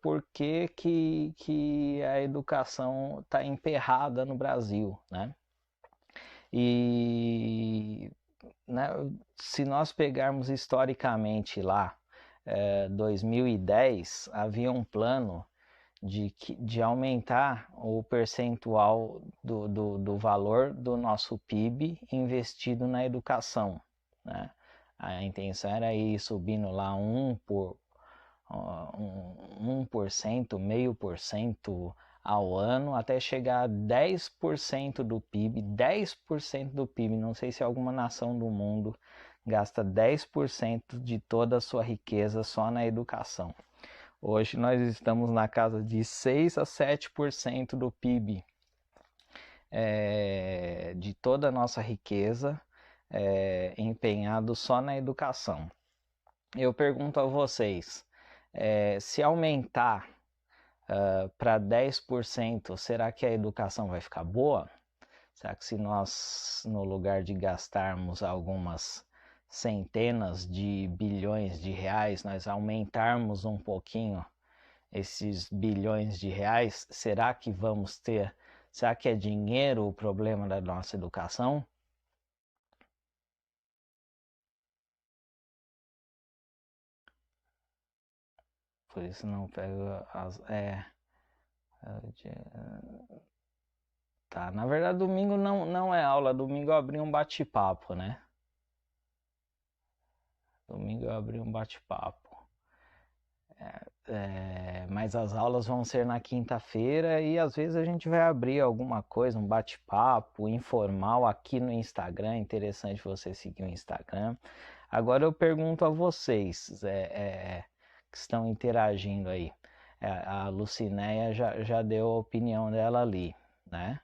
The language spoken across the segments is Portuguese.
por que a educação está emperrada no Brasil, né? E né, se nós pegarmos historicamente lá, 2010, havia um plano de aumentar o percentual do valor do nosso PIB investido na educação, né? A intenção era ir subindo lá 1%, 0,5% ao ano, até chegar a 10% do PIB. 10% do PIB, não sei se alguma nação do mundo gasta 10% de toda a sua riqueza só na educação. Hoje nós estamos na casa de 6 a 7% do PIB, de toda a nossa riqueza, empenhado só na educação. Eu pergunto a vocês, se aumentar para 10%, será que a educação vai ficar boa? Será que se nós, no lugar de gastarmos algumas centenas de bilhões de reais, nós aumentarmos um pouquinho esses bilhões de reais, será que vamos ter, será que é dinheiro o problema da nossa educação? Por isso não pego tá, na verdade domingo não é aula, domingo eu abri um bate-papo, né? Domingo eu abri um bate-papo. Mas as aulas vão ser na quinta-feira e às vezes a gente vai abrir alguma coisa, um bate-papo informal aqui no Instagram. Interessante você seguir o Instagram. Agora eu pergunto a vocês que estão interagindo aí. A Lucinéia já deu a opinião dela ali, né?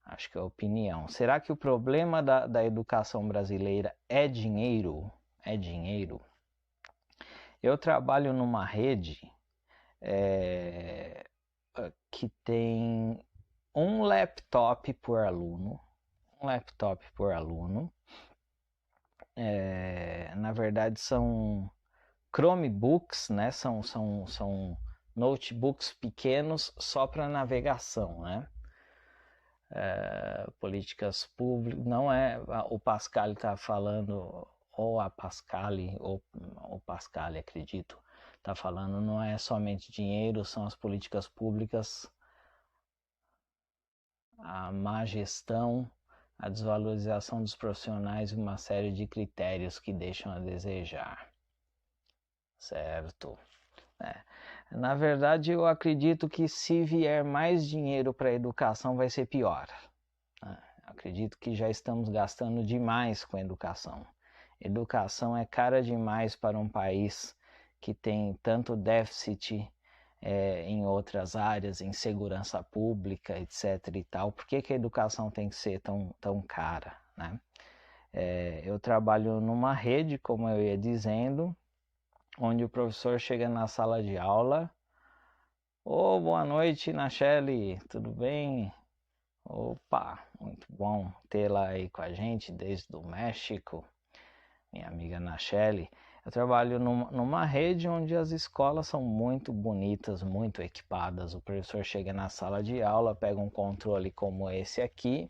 Acho que é a opinião. Será que o problema da educação brasileira é dinheiro? É dinheiro? Eu trabalho numa rede é, que tem um laptop por aluno, um laptop por aluno. Na verdade são Chromebooks, né? São notebooks pequenos só para navegação, né? Políticas públicas, não é o Pascal está falando, ou a Pascale, ou o Pascal, acredito, está falando, não é somente dinheiro, são as políticas públicas, a má gestão, a desvalorização dos profissionais e uma série de critérios que deixam a desejar, certo? Na verdade, eu acredito que se vier mais dinheiro para a educação vai ser pior. Acredito que já estamos gastando demais com educação. Educação é cara demais para um país que tem tanto déficit em outras áreas, em segurança pública, etc. e tal. Por que a educação tem que ser tão cara, né? Eu trabalho numa rede, como eu ia dizendo, onde o professor chega na sala de aula. Ô, boa noite, Nachelle, tudo bem? Opa, muito bom tê-la aí com a gente desde o México, minha amiga Nachelle. Eu trabalho numa rede onde as escolas são muito bonitas, muito equipadas. O professor chega na sala de aula, pega um controle como esse aqui,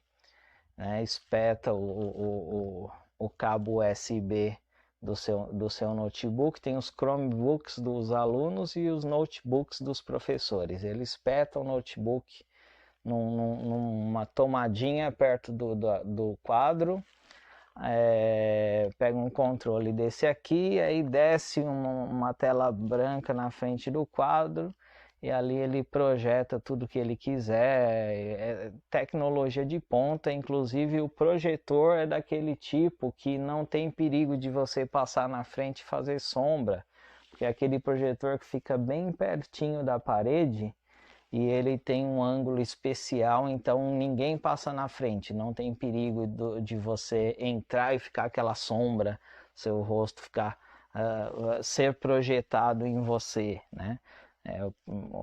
né, espeta o cabo USB do seu notebook, tem os Chromebooks dos alunos e os notebooks dos professores. Ele espeta o notebook numa tomadinha perto do quadro, pega um controle desse aqui, aí desce uma tela branca na frente do quadro e ali ele projeta tudo que ele quiser, tecnologia de ponta, inclusive o projetor é daquele tipo que não tem perigo de você passar na frente e fazer sombra, porque é aquele projetor que fica bem pertinho da parede e ele tem um ângulo especial, então ninguém passa na frente, não tem perigo de você entrar e ficar aquela sombra, seu rosto ficar ser projetado em você, né?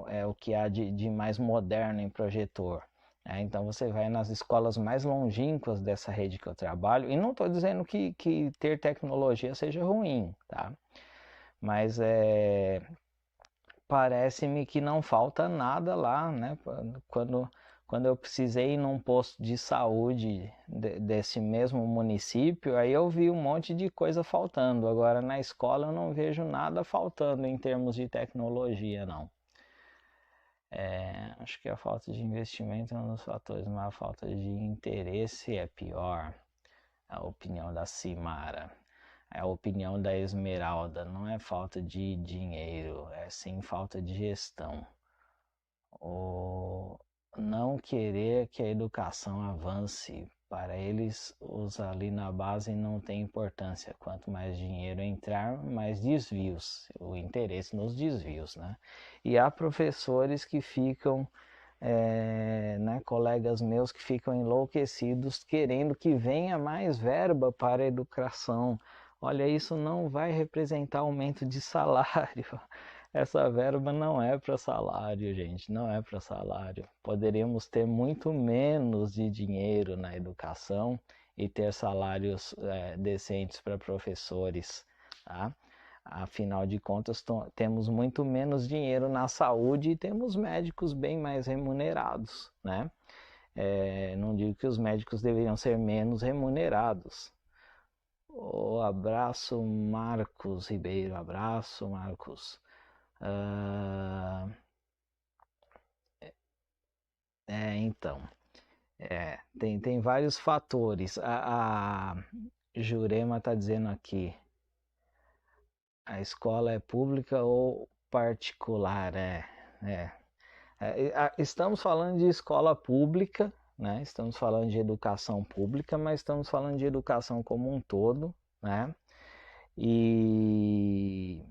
É o que há de mais moderno em projetor. Então você vai nas escolas mais longínquas dessa rede que eu trabalho, e não estou dizendo que ter tecnologia seja ruim, tá? Mas parece-me que não falta nada lá, né? Quando eu precisei ir num posto de saúde desse mesmo município, aí eu vi um monte de coisa faltando. Agora na escola eu não vejo nada faltando em termos de tecnologia, não. Acho que a falta de investimento é um dos fatores, mas a falta de interesse é pior. A opinião da Simara. É a opinião da Esmeralda. Não é falta de dinheiro, é sim falta de gestão. O não querer que a educação avance. Para eles, os ali na base não tem importância. Quanto mais dinheiro entrar, mais desvios. O interesse nos desvios, né? E há professores que ficam, né, colegas meus que ficam enlouquecidos querendo que venha mais verba para a educação. Olha, isso não vai representar aumento de salário. Essa verba não é para salário, gente, não é para salário. Poderíamos ter muito menos de dinheiro na educação e ter salários decentes para professores, tá? Afinal de contas, temos muito menos dinheiro na saúde e temos médicos bem mais remunerados, né? Não digo que os médicos deveriam ser menos remunerados. Abraço, Marcos Ribeiro, abraço, Marcos. Então, tem vários fatores. A Jurema está dizendo aqui, a escola é pública ou particular? Estamos falando de escola pública, né? Estamos falando de educação pública, mas estamos falando de educação como um todo, né? E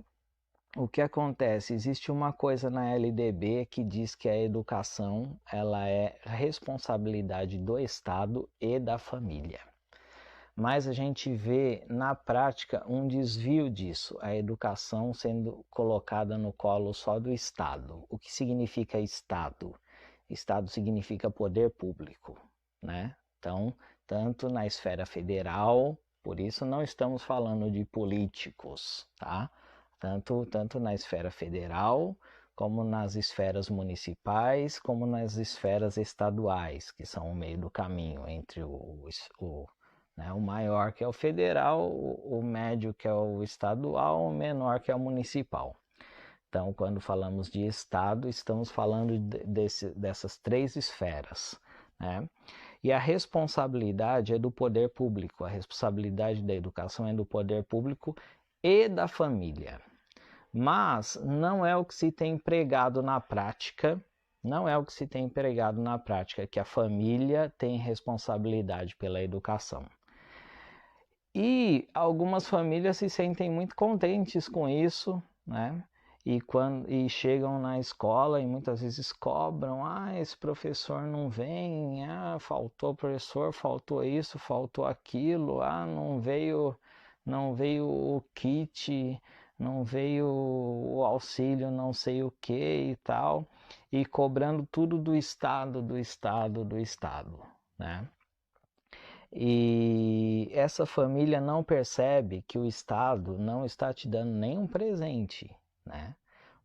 o que acontece? Existe uma coisa na LDB que diz que a educação ela é responsabilidade do Estado e da família. Mas a gente vê na prática um desvio disso, a educação sendo colocada no colo só do Estado. O que significa Estado? Estado significa poder público, né? Então, tanto na esfera federal, por isso não estamos falando de políticos, tá? Tanto na esfera federal, como nas esferas municipais, como nas esferas estaduais, que são o meio do caminho entre o maior que é o federal, o médio que é o estadual, o menor que é o municipal. Então, quando falamos de Estado, estamos falando dessas três esferas, né? E a responsabilidade é do poder público, a responsabilidade da educação é do poder público e da família. Mas não é o que se tem pregado na prática, que a família tem responsabilidade pela educação. E algumas famílias se sentem muito contentes com isso, né? E chegam na escola e muitas vezes cobram, esse professor não vem, faltou professor, faltou isso, faltou aquilo, não veio o kit, não veio o auxílio, não sei o que e tal, e cobrando tudo do Estado, né? E essa família não percebe que o Estado não está te dando nenhum presente, né?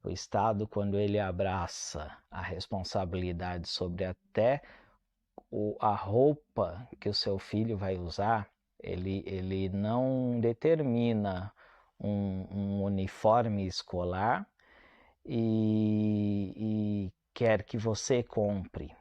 O Estado, quando ele abraça a responsabilidade sobre até a roupa que o seu filho vai usar, ele não determina um uniforme escolar e quer que você compre.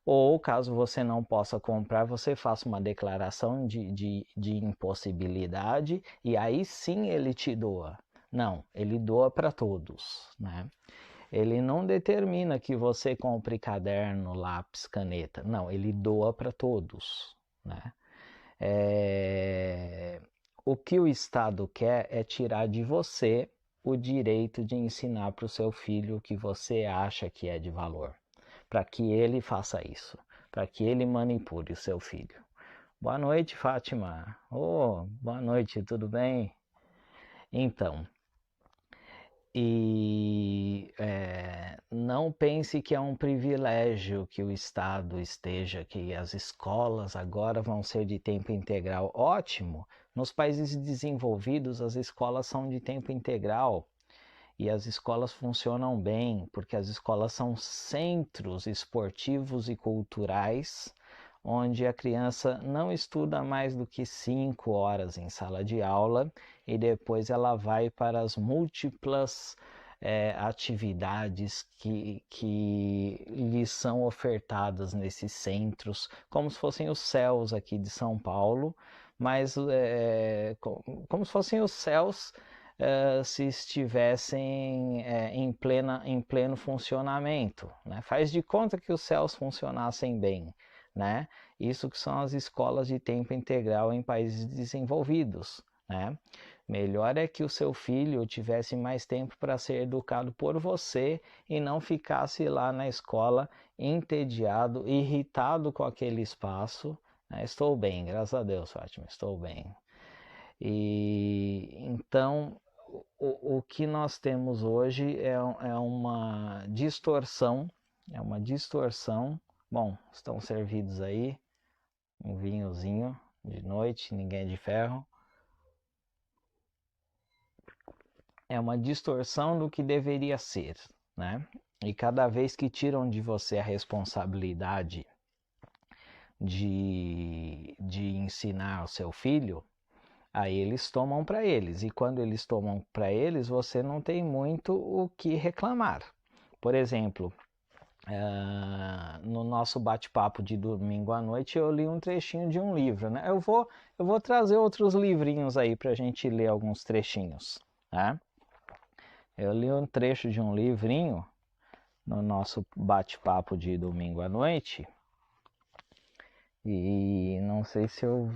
Ou, caso você não possa comprar, você faça uma declaração de impossibilidade e aí sim ele te doa. Não, ele doa para todos, né? Ele não determina que você compre caderno, lápis, caneta. Não, ele doa para todos, né? O que o Estado quer é tirar de você o direito de ensinar para o seu filho o que você acha que é de valor, para que ele faça isso, para que ele manipule o seu filho. Boa noite, Fátima. Boa noite, tudo bem? Então, não pense que é um privilégio que o Estado esteja, que as escolas agora vão ser de tempo integral. Ótimo! Nos países desenvolvidos, as escolas são de tempo integral. E as escolas funcionam bem, porque as escolas são centros esportivos e culturais, onde a criança não estuda mais do que 5 horas em sala de aula e depois ela vai para as múltiplas atividades que lhes são ofertadas nesses centros, como se fossem os céus aqui de São Paulo, mas como se fossem os céus se estivessem em pleno funcionamento, né? Faz de conta que os céus funcionassem bem, né? Isso que são as escolas de tempo integral em países desenvolvidos, né? Melhor é que o seu filho tivesse mais tempo para ser educado por você e não ficasse lá na escola entediado, irritado com aquele espaço. Estou bem, graças a Deus, Fátima, estou bem. E então o que nós temos hoje é uma distorção, é uma distorção. Bom, estão servidos aí um vinhozinho de noite, ninguém de ferro. É uma distorção do que deveria ser, né? E cada vez que tiram de você a responsabilidade de ensinar o seu filho, aí eles tomam para eles. E quando eles tomam para eles, você não tem muito o que reclamar. Por exemplo, no nosso bate-papo de domingo à noite, eu li um trechinho de um livro, né? Eu vou trazer outros livrinhos aí para a gente ler alguns trechinhos, né? Eu li um trecho de um livrinho no nosso bate-papo de domingo à noite e não sei se eu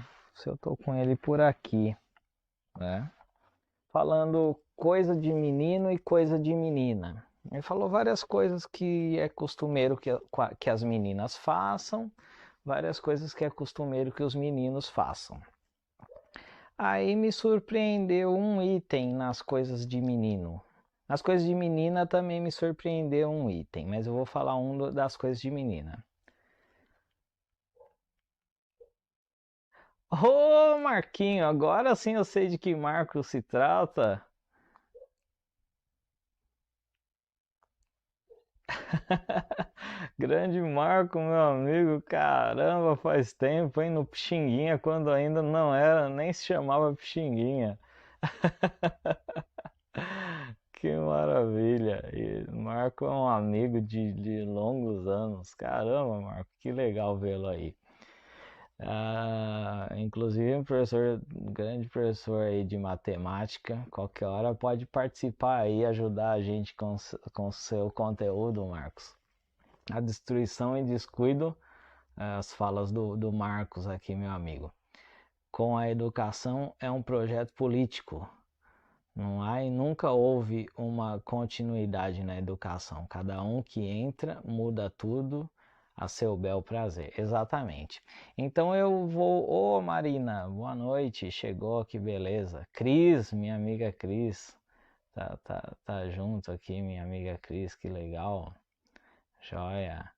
tô com ele por aqui, né? Falando coisa de menino e coisa de menina. Ele falou várias coisas que é costumeiro que as meninas façam, várias coisas que é costumeiro que os meninos façam. Aí me surpreendeu um item nas coisas de menino. Nas coisas de menina também me surpreendeu um item, mas eu vou falar das coisas de menina. Ô Marquinho, agora sim eu sei de que Marco se trata. Grande Marco, meu amigo, caramba, faz tempo, hein? No Pixinguinha, quando ainda não era, nem se chamava Pixinguinha. Que maravilha! E Marco é um amigo de longos anos. Caramba, Marco, que legal vê-lo aí. Inclusive um grande professor aí de matemática, qualquer hora pode participar aí, ajudar a gente com o seu conteúdo, Marcos. A destruição e descuido, as falas do Marcos aqui, meu amigo. Com a educação é um projeto político. Não há e nunca houve uma continuidade na educação. Cada um que entra muda tudo a seu bel prazer. Exatamente. Então eu vou. Ô Marina, boa noite. Chegou, que beleza. Cris, minha amiga Cris. Tá junto aqui, minha amiga Cris, que legal. Joia.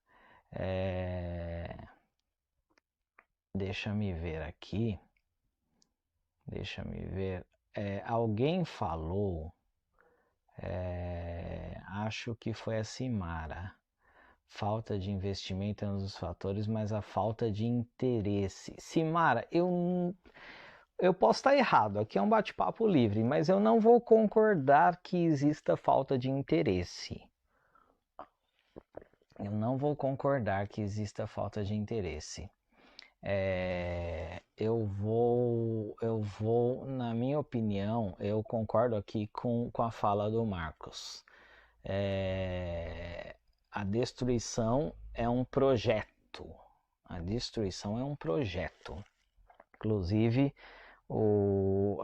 Deixa me ver aqui. Deixa me ver. Alguém falou. Acho que foi a Simara. Falta de investimento é um dos fatores, mas a falta de interesse. Simara, eu posso estar errado, aqui é um bate-papo livre, mas eu não vou concordar que exista falta de interesse. Eu não vou concordar que exista falta de interesse. Eu vou, na minha opinião, eu concordo aqui com a fala do Marcos. A destruição é um projeto. A destruição é um projeto. Inclusive,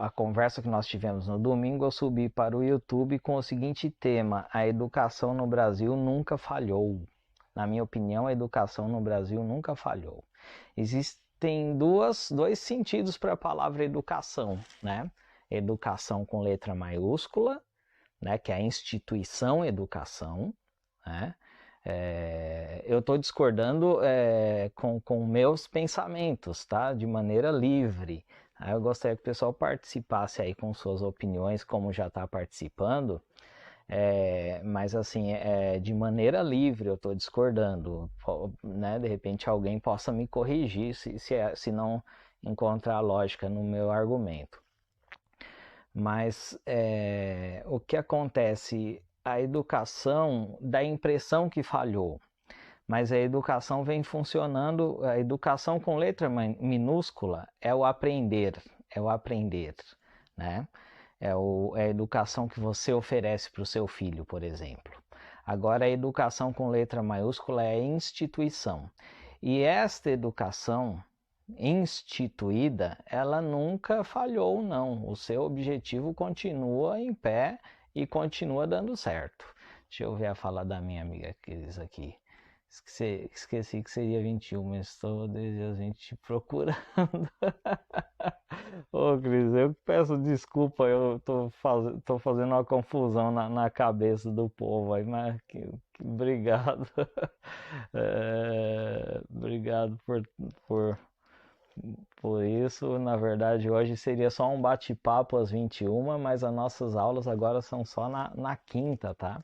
a conversa que nós tivemos no domingo, eu subi para o YouTube com o seguinte tema: a educação no Brasil nunca falhou. Na minha opinião, a educação no Brasil nunca falhou. Existem dois sentidos para a palavra educação, né? Educação com letra maiúscula, né? Que é a instituição educação, né? Eu estou discordando com meus pensamentos, tá? De maneira livre. Eu gostaria que o pessoal participasse aí com suas opiniões, como já está participando. Mas assim, de maneira livre eu estou discordando, né? De repente alguém possa me corrigir se não encontrar lógica no meu argumento. Mas o que acontece? A educação dá a impressão que falhou, mas a educação vem funcionando. A educação com letra minúscula é o aprender, né? É a educação que você oferece para o seu filho, por exemplo. Agora, a educação com letra maiúscula é a instituição. E esta educação instituída, ela nunca falhou, não. O seu objetivo continua em pé e continua dando certo. Deixa eu ver a fala da minha amiga Cris aqui. Esqueci que seria 21, mas estou desde as 20 procurando. Ô Cris, eu peço desculpa, eu tô fazendo uma confusão na cabeça do povo aí, mas obrigado. Obrigado por, por isso. Na verdade, hoje seria só um bate-papo às 21, mas as nossas aulas agora são só na quinta, tá?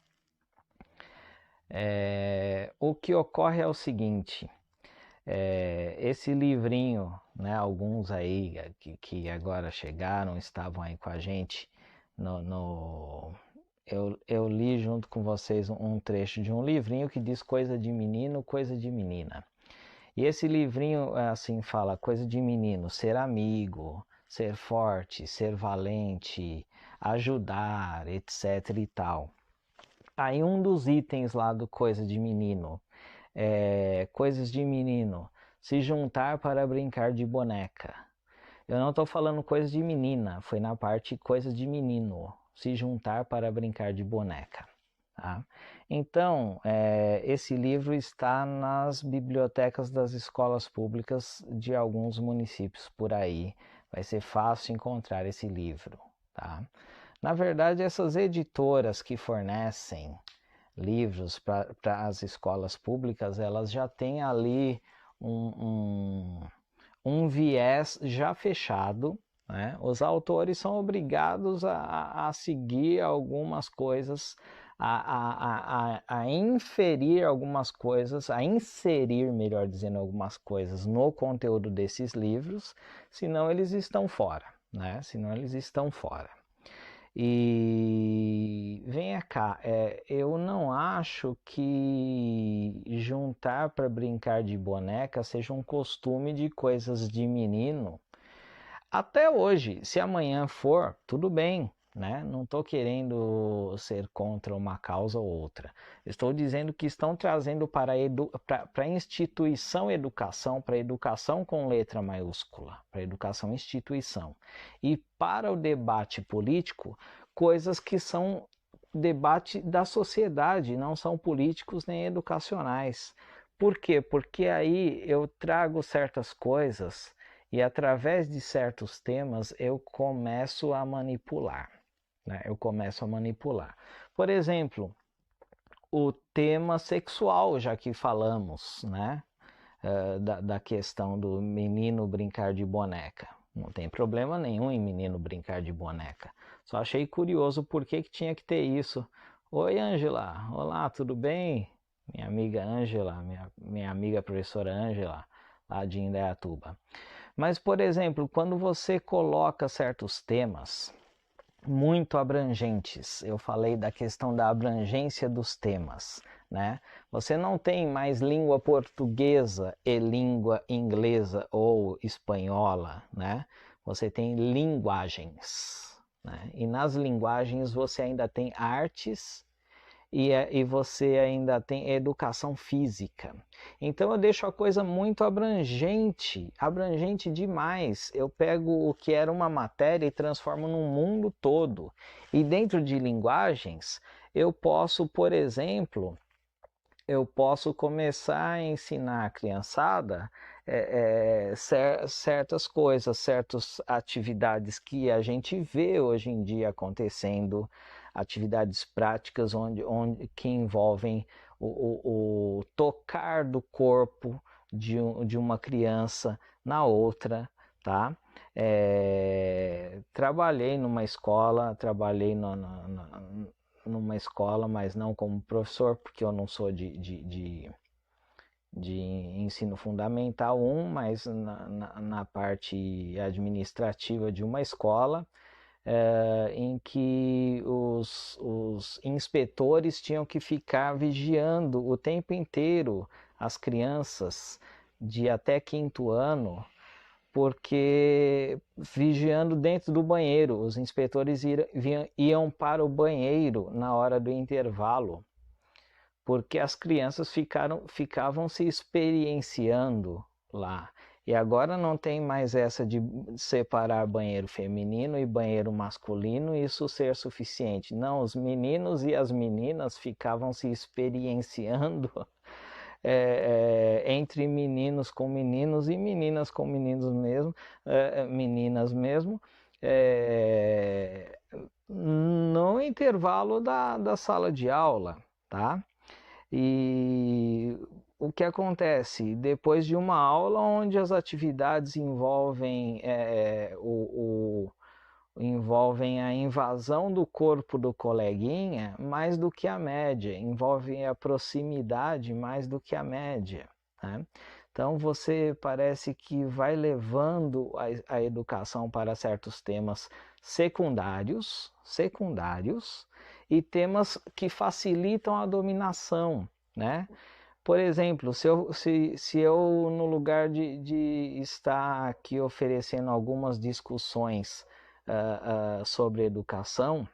O que ocorre é o seguinte, esse livrinho, né, alguns aí que agora chegaram, estavam aí com a gente, eu li junto com vocês um trecho de um livrinho que diz coisa de menino, coisa de menina. E esse livrinho assim fala, coisa de menino, ser amigo, ser forte, ser valente, ajudar, etc e tal. Aí um dos itens lá do coisa de menino, coisas de menino, se juntar para brincar de boneca. Eu não estou falando coisa de menina, foi na parte coisas de menino, se juntar para brincar de boneca. Tá? Então, esse livro está nas bibliotecas das escolas públicas de alguns municípios por aí. Vai ser fácil encontrar esse livro. Tá? Na verdade, essas editoras que fornecem livros para as escolas públicas, elas já têm ali um viés já fechado, né? Os autores são obrigados a seguir algumas coisas, a inferir algumas coisas, a inserir, melhor dizendo, algumas coisas no conteúdo desses livros, senão eles estão fora, né? Senão eles estão fora. E venha cá, eu não acho que juntar para brincar de boneca seja um costume de coisas de menino. Até hoje, se amanhã for, tudo bem, né? Não estou querendo ser contra uma causa ou outra. Estou dizendo que estão trazendo para a instituição educação, para a educação com letra maiúscula, para a educação instituição. E para o debate político, coisas que são debate da sociedade, não são políticos nem educacionais. Por quê? Porque aí eu trago certas coisas e através de certos temas eu começo a manipular, né? Eu começo a manipular. Por exemplo, o tema sexual, já que falamos, né? Da questão do menino brincar de boneca. Não tem problema nenhum em menino brincar de boneca. Só achei curioso por que tinha que ter isso. Oi, Ângela. Olá, tudo bem? Minha amiga Ângela, minha amiga professora Ângela, lá de Indaiatuba. Mas, por exemplo, quando você coloca certos temas muito abrangentes, eu falei da questão da abrangência dos temas, né? Você não tem mais língua portuguesa e língua inglesa ou espanhola, né? Você tem linguagens, né? E nas linguagens você ainda tem artes e você ainda tem educação física. Então eu deixo a coisa muito abrangente, abrangente demais. Eu pego o que era uma matéria e transformo num mundo todo. E dentro de linguagens, eu posso, por exemplo, começar a ensinar a criançada certas coisas, certas atividades que a gente vê hoje em dia acontecendo, atividades práticas que envolvem o tocar do corpo de uma criança na outra, tá? Trabalhei numa escola, trabalhei numa escola, mas não como professor, porque eu não sou de ensino fundamental 1, mas na parte administrativa de uma escola, em que os inspetores tinham que ficar vigiando o tempo inteiro as crianças de até 5º ano, porque vigiando dentro do banheiro, os inspetores iam para o banheiro na hora do intervalo, porque as crianças ficavam se experienciando lá. E agora não tem mais essa de separar banheiro feminino e banheiro masculino e isso ser suficiente. Não, os meninos e as meninas ficavam se experienciando entre meninos com meninos e meninas com meninos mesmo, meninas mesmo, no intervalo da sala de aula, tá? E o que acontece? Depois de uma aula onde as atividades envolvem a invasão do corpo do coleguinha mais do que a média, envolvem a proximidade mais do que a média, né? Então você parece que vai levando a educação para certos temas secundários e temas que facilitam a dominação, né? Por exemplo, se eu no lugar de estar aqui oferecendo algumas discussões sobre educação,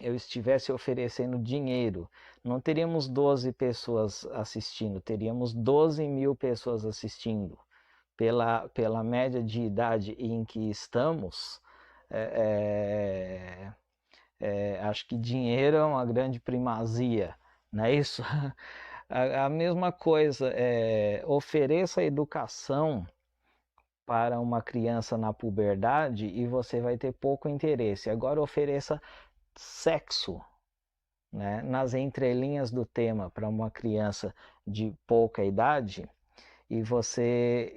eu estivesse oferecendo dinheiro, não teríamos 12 pessoas assistindo, teríamos 12.000 pessoas assistindo. Pela média de idade em que estamos, acho que dinheiro é uma grande primazia, não é isso? A mesma coisa, ofereça educação para uma criança na puberdade e você vai ter pouco interesse. Agora ofereça sexo, né, nas entrelinhas do tema para uma criança de pouca idade e você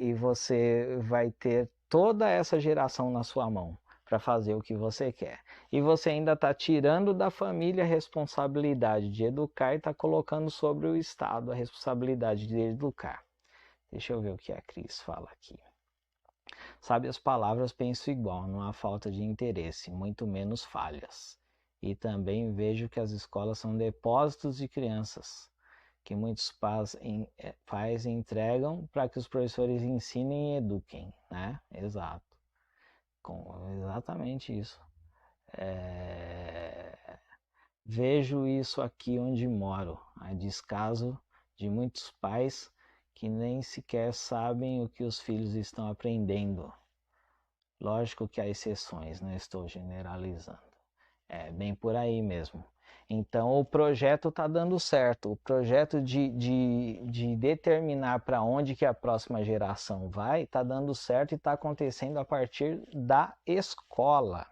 vai ter toda essa geração na sua mão para fazer o que você quer. E você ainda está tirando da família a responsabilidade de educar e está colocando sobre o Estado a responsabilidade de educar. Deixa eu ver o que a Cris fala aqui. Sabe as palavras, penso igual, não há falta de interesse, muito menos falhas. E também vejo que as escolas são depósitos de crianças, que muitos pais entregam para que os professores ensinem e eduquem, né? Exato. Exatamente isso. Vejo isso aqui onde moro, a descaso de muitos pais que nem sequer sabem o que os filhos estão aprendendo. Lógico que há exceções, não estou generalizando. É bem por aí mesmo. Então o projeto está dando certo. O projeto de determinar para onde que a próxima geração vai está dando certo e está acontecendo a partir da escola.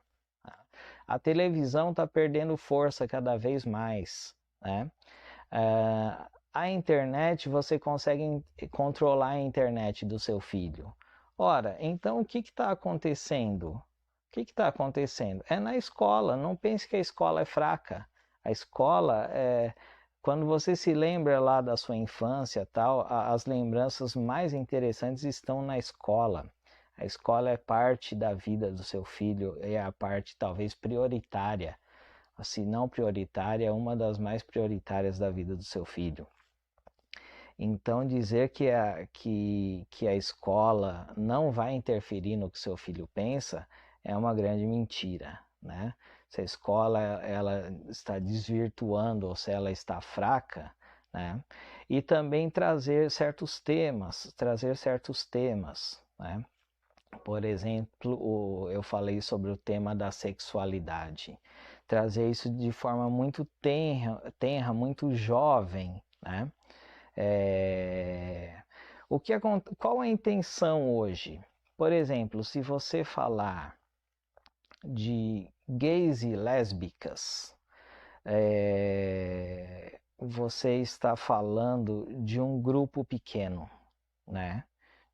A televisão está perdendo força cada vez mais, né? A internet, você consegue controlar a internet do seu filho. Ora, então o que está acontecendo? O que está acontecendo? É na escola. Não pense que a escola é fraca. A escola quando você se lembra lá da sua infância, tal, as lembranças mais interessantes estão na escola. A escola é parte da vida do seu filho, é a parte talvez prioritária, se não prioritária, é uma das mais prioritárias da vida do seu filho. Então dizer que a escola não vai interferir no que seu filho pensa é uma grande mentira, né? Se a escola ela está desvirtuando ou se ela está fraca, né? E também trazer certos temas, né? Por exemplo, eu falei sobre o tema da sexualidade. Trazer isso de forma muito tenra, muito jovem, né? Qual a intenção hoje? Por exemplo, se você falar de gays e lésbicas, você está falando de um grupo pequeno, né?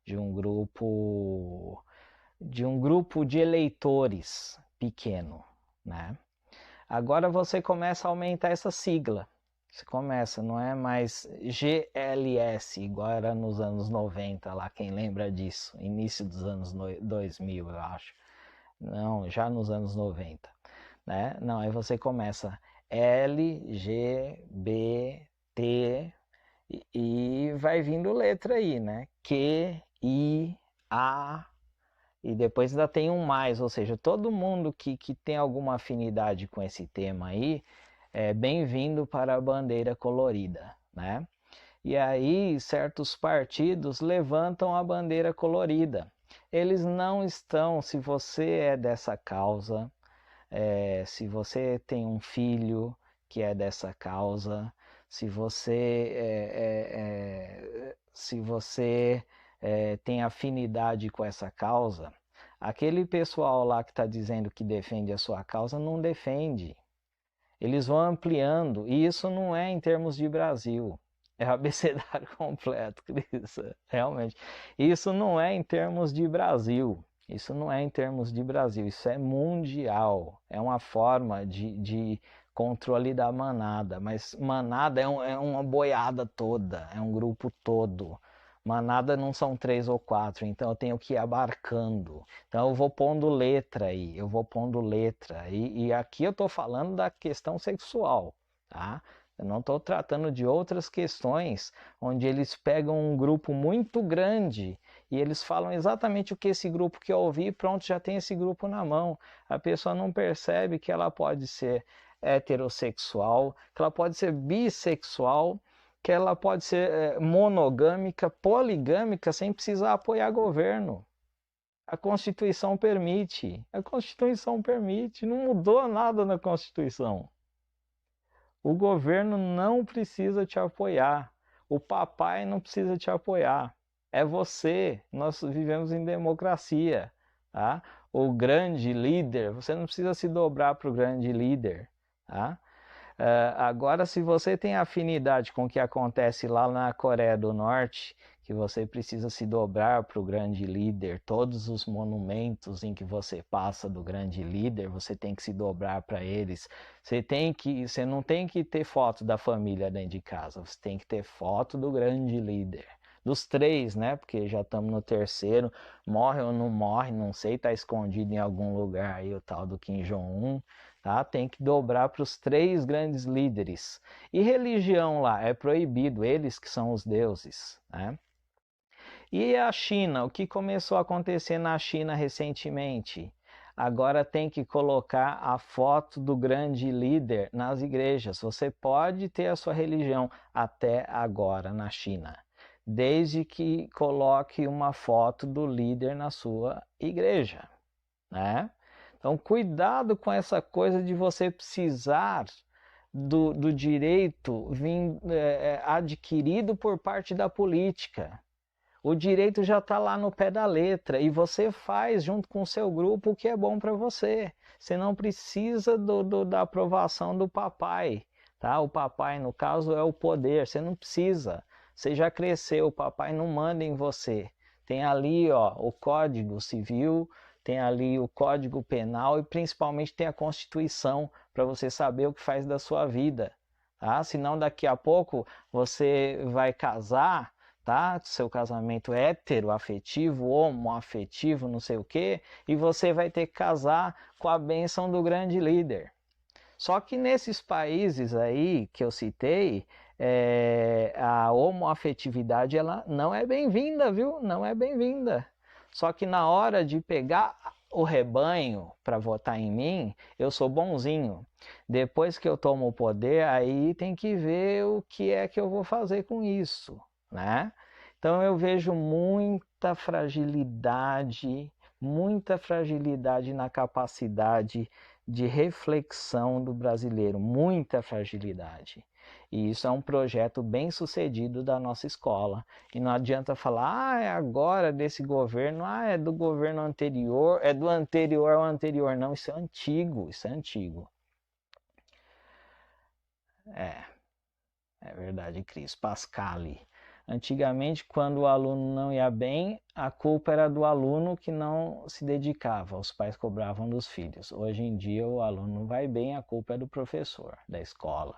De um grupo de eleitores pequeno, né? Agora você começa a aumentar essa sigla. Você começa, não é mais GLS, igual era nos anos 90, lá, quem lembra disso? Início dos anos 2000, eu acho. Não, já nos anos 90, né? Não, aí você começa L, G, B, T e vai vindo letra aí, né? Q, I, A, e depois ainda tem um mais, ou seja, todo mundo que tem alguma afinidade com esse tema aí, é bem-vindo para a bandeira colorida, né? E aí certos partidos levantam a bandeira colorida. Eles não estão, se você é dessa causa, se você tem um filho que é dessa causa, se você tem afinidade com essa causa, aquele pessoal lá que está dizendo que defende a sua causa não defende. Eles vão ampliando, e isso não é em termos de Brasil, é abecedário completo, Cris, realmente. Isso não é em termos de Brasil, isso não é em termos de Brasil, isso é mundial, é uma forma de controle da manada, mas manada é uma boiada toda, é um grupo todo. Manada não são 3 ou 4, então eu tenho que ir abarcando. Então eu vou pondo letra aí, eu vou pondo letra. E aqui eu estou falando da questão sexual, tá? Eu não estou tratando de outras questões onde eles pegam um grupo muito grande e eles falam exatamente o que esse grupo quer ouvir e pronto, já tem esse grupo na mão. A pessoa não percebe que ela pode ser heterossexual, que ela pode ser bissexual, que ela pode ser monogâmica, poligâmica, sem precisar apoiar governo. A Constituição permite. A Constituição permite. Não mudou nada na Constituição. O governo não precisa te apoiar. O papai não precisa te apoiar. É você. Nós vivemos em democracia. Tá? O grande líder, você não precisa se dobrar para o grande líder. Tá? Agora, se você tem afinidade com o que acontece lá na Coreia do Norte, que você precisa se dobrar para o grande líder, todos os monumentos em que você passa do grande líder, você tem que se dobrar para eles. Você não tem que ter foto da família dentro de casa, você tem que ter foto do grande líder. Dos 3, né? Porque já estamos no terceiro, morre ou não morre, não sei, está escondido em algum lugar aí o tal do Kim Jong-un. Tá? Tem que dobrar para os 3 grandes líderes. E religião lá é proibido, eles que são os deuses. Né? E a China, o que começou a acontecer na China recentemente? Agora tem que colocar a foto do grande líder nas igrejas. Você pode ter a sua religião até agora na China, desde que coloque uma foto do líder na sua igreja, né? Então, cuidado com essa coisa de você precisar do direito adquirido por parte da política. O direito já está lá no pé da letra e você faz junto com o seu grupo o que é bom para você. Você não precisa da aprovação do papai. Tá? O papai, no caso, é o poder. Você não precisa. Você já cresceu, o papai não manda em você. Tem ali ó, o Código Civil, tem ali o Código Penal e principalmente tem a Constituição para você saber o que faz da sua vida. Tá? Senão daqui a pouco você vai casar, tá? Seu casamento heteroafetivo, homoafetivo, não sei o quê, e você vai ter que casar com a bênção do grande líder. Só que nesses países aí que eu citei, a homoafetividade ela não é bem-vinda, viu? Não é bem-vinda. Só que na hora de pegar o rebanho para votar em mim, eu sou bonzinho. Depois que eu tomo o poder, aí tem que ver o que é que eu vou fazer com isso, né? Então eu vejo muita fragilidade na capacidade de reflexão do brasileiro, muita fragilidade. E isso é um projeto bem sucedido da nossa escola. E não adianta falar, é agora desse governo, é do governo anterior, é do anterior ao anterior. Não, isso é antigo, isso é antigo. É verdade, Cris. Pascali. Antigamente, quando o aluno não ia bem, a culpa era do aluno que não se dedicava, os pais cobravam dos filhos. Hoje em dia, o aluno não vai bem, a culpa é do professor, da escola.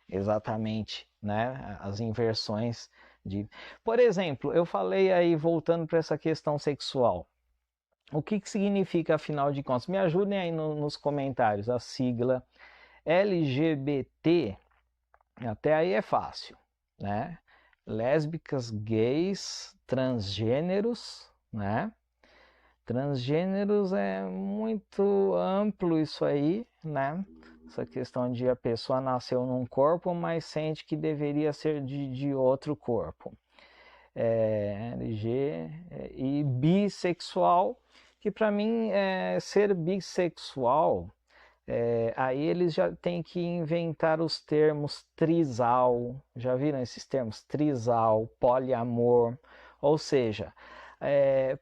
Exatamente, né? As inversões de... Por exemplo, eu falei aí, voltando para essa questão sexual. O que significa, afinal de contas? Me ajudem aí nos comentários, a sigla LGBT, até aí é fácil, né? Lésbicas, gays, transgêneros, né? Transgêneros é muito amplo isso aí, né? Essa questão de a pessoa nasceu num corpo, mas sente que deveria ser de outro corpo. LG e bissexual, que para mim ser bissexual, aí eles já têm que inventar os termos trisal, já viram esses termos? Trisal, poliamor, ou seja,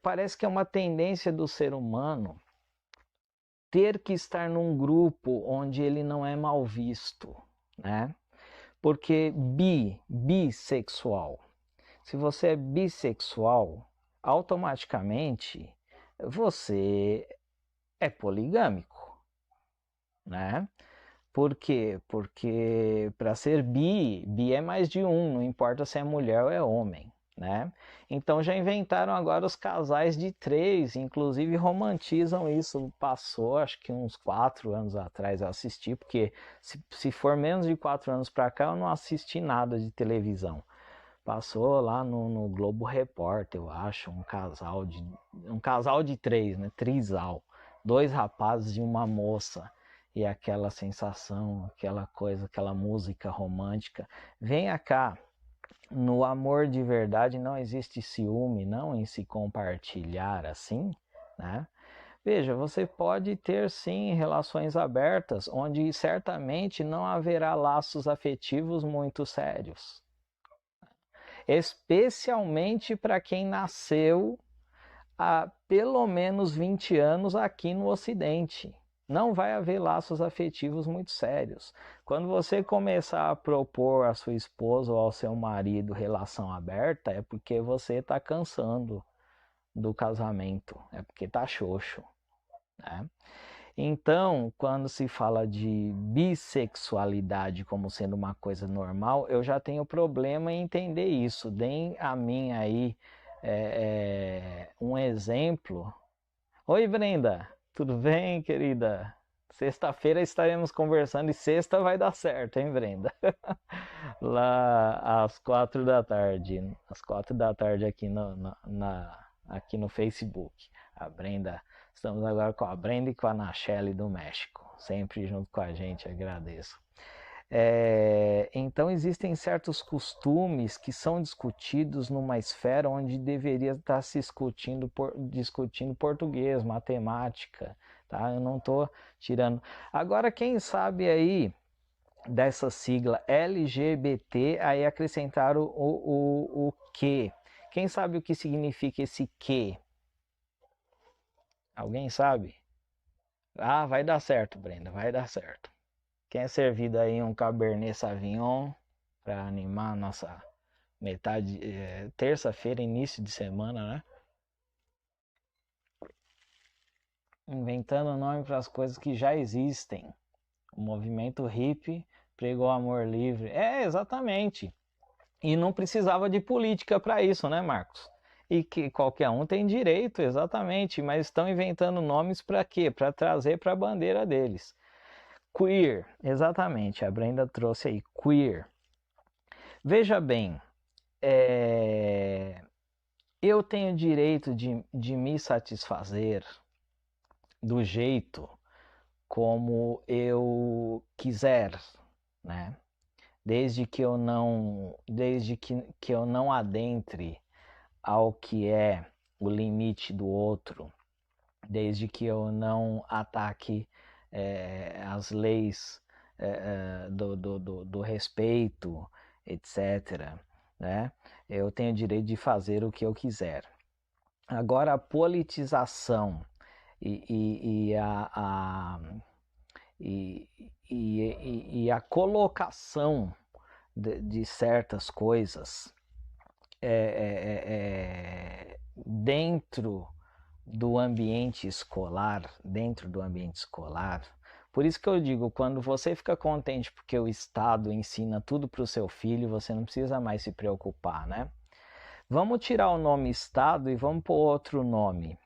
parece que é uma tendência do ser humano ter que estar num grupo onde ele não é mal visto, né? Porque bissexual, se você é bissexual, automaticamente você é poligâmico, né? Por quê? Porque para ser bi é mais de um, não importa se é mulher ou é homem, né? Então já inventaram agora os casais de três, inclusive romantizam isso. Passou, acho que uns 4 anos atrás eu assisti, porque se for menos de 4 anos para cá eu não assisti nada de televisão. Passou lá no Globo Repórter, eu acho, um casal de três, né? Trisal, 2 rapazes e uma moça. E aquela sensação, aquela coisa, aquela música romântica. Venha cá, no amor de verdade não existe ciúme, não em se compartilhar assim, né? Veja, você pode ter sim relações abertas, onde certamente não haverá laços afetivos muito sérios. Especialmente para quem nasceu há pelo menos 20 anos aqui no Ocidente. Não vai haver laços afetivos muito sérios. Quando você começar a propor à sua esposa ou ao seu marido relação aberta, é porque você está cansando do casamento, é porque está xoxo, né? Então, quando se fala de bissexualidade como sendo uma coisa normal, eu já tenho problema em entender isso. Deem a mim aí um exemplo. Oi, Brenda, tudo bem, querida? Sexta-feira estaremos conversando e sexta vai dar certo, hein, Brenda? Lá às 4 da tarde, às 4 da tarde aqui aqui no Facebook. A Brenda, estamos agora com a Brenda e com a Nachelle do México, sempre junto com a gente, agradeço. Então existem certos costumes que são discutidos numa esfera onde deveria estar se discutindo português, matemática, tá? Eu não estou tirando. Agora, quem sabe aí dessa sigla LGBT, aí acrescentaram o que? Quem sabe o que significa esse que? Alguém sabe? Ah, vai dar certo, Brenda, vai dar certo. Quem é servido aí um Cabernet Sauvignon para animar a nossa metade, terça-feira, início de semana, né? Inventando nome para as coisas que já existem. O movimento hippie pregou amor livre. Exatamente. E não precisava de política para isso, né, Marcos? E que qualquer um tem direito, exatamente, mas estão inventando nomes para quê? Para trazer para a bandeira deles. Queer, exatamente, a Brenda trouxe aí, queer. Veja bem, eu tenho direito de me satisfazer do jeito como eu quiser, né? Desde que eu não adentre ao que é o limite do outro, desde que eu não ataque as leis do respeito, etc., né? Eu tenho o direito de fazer o que eu quiser. Agora, a politização e a colocação de certas coisas dentro do ambiente escolar, por isso que eu digo, quando você fica contente porque o Estado ensina tudo para o seu filho, você não precisa mais se preocupar, né? Vamos tirar o nome Estado e vamos pôr outro nome.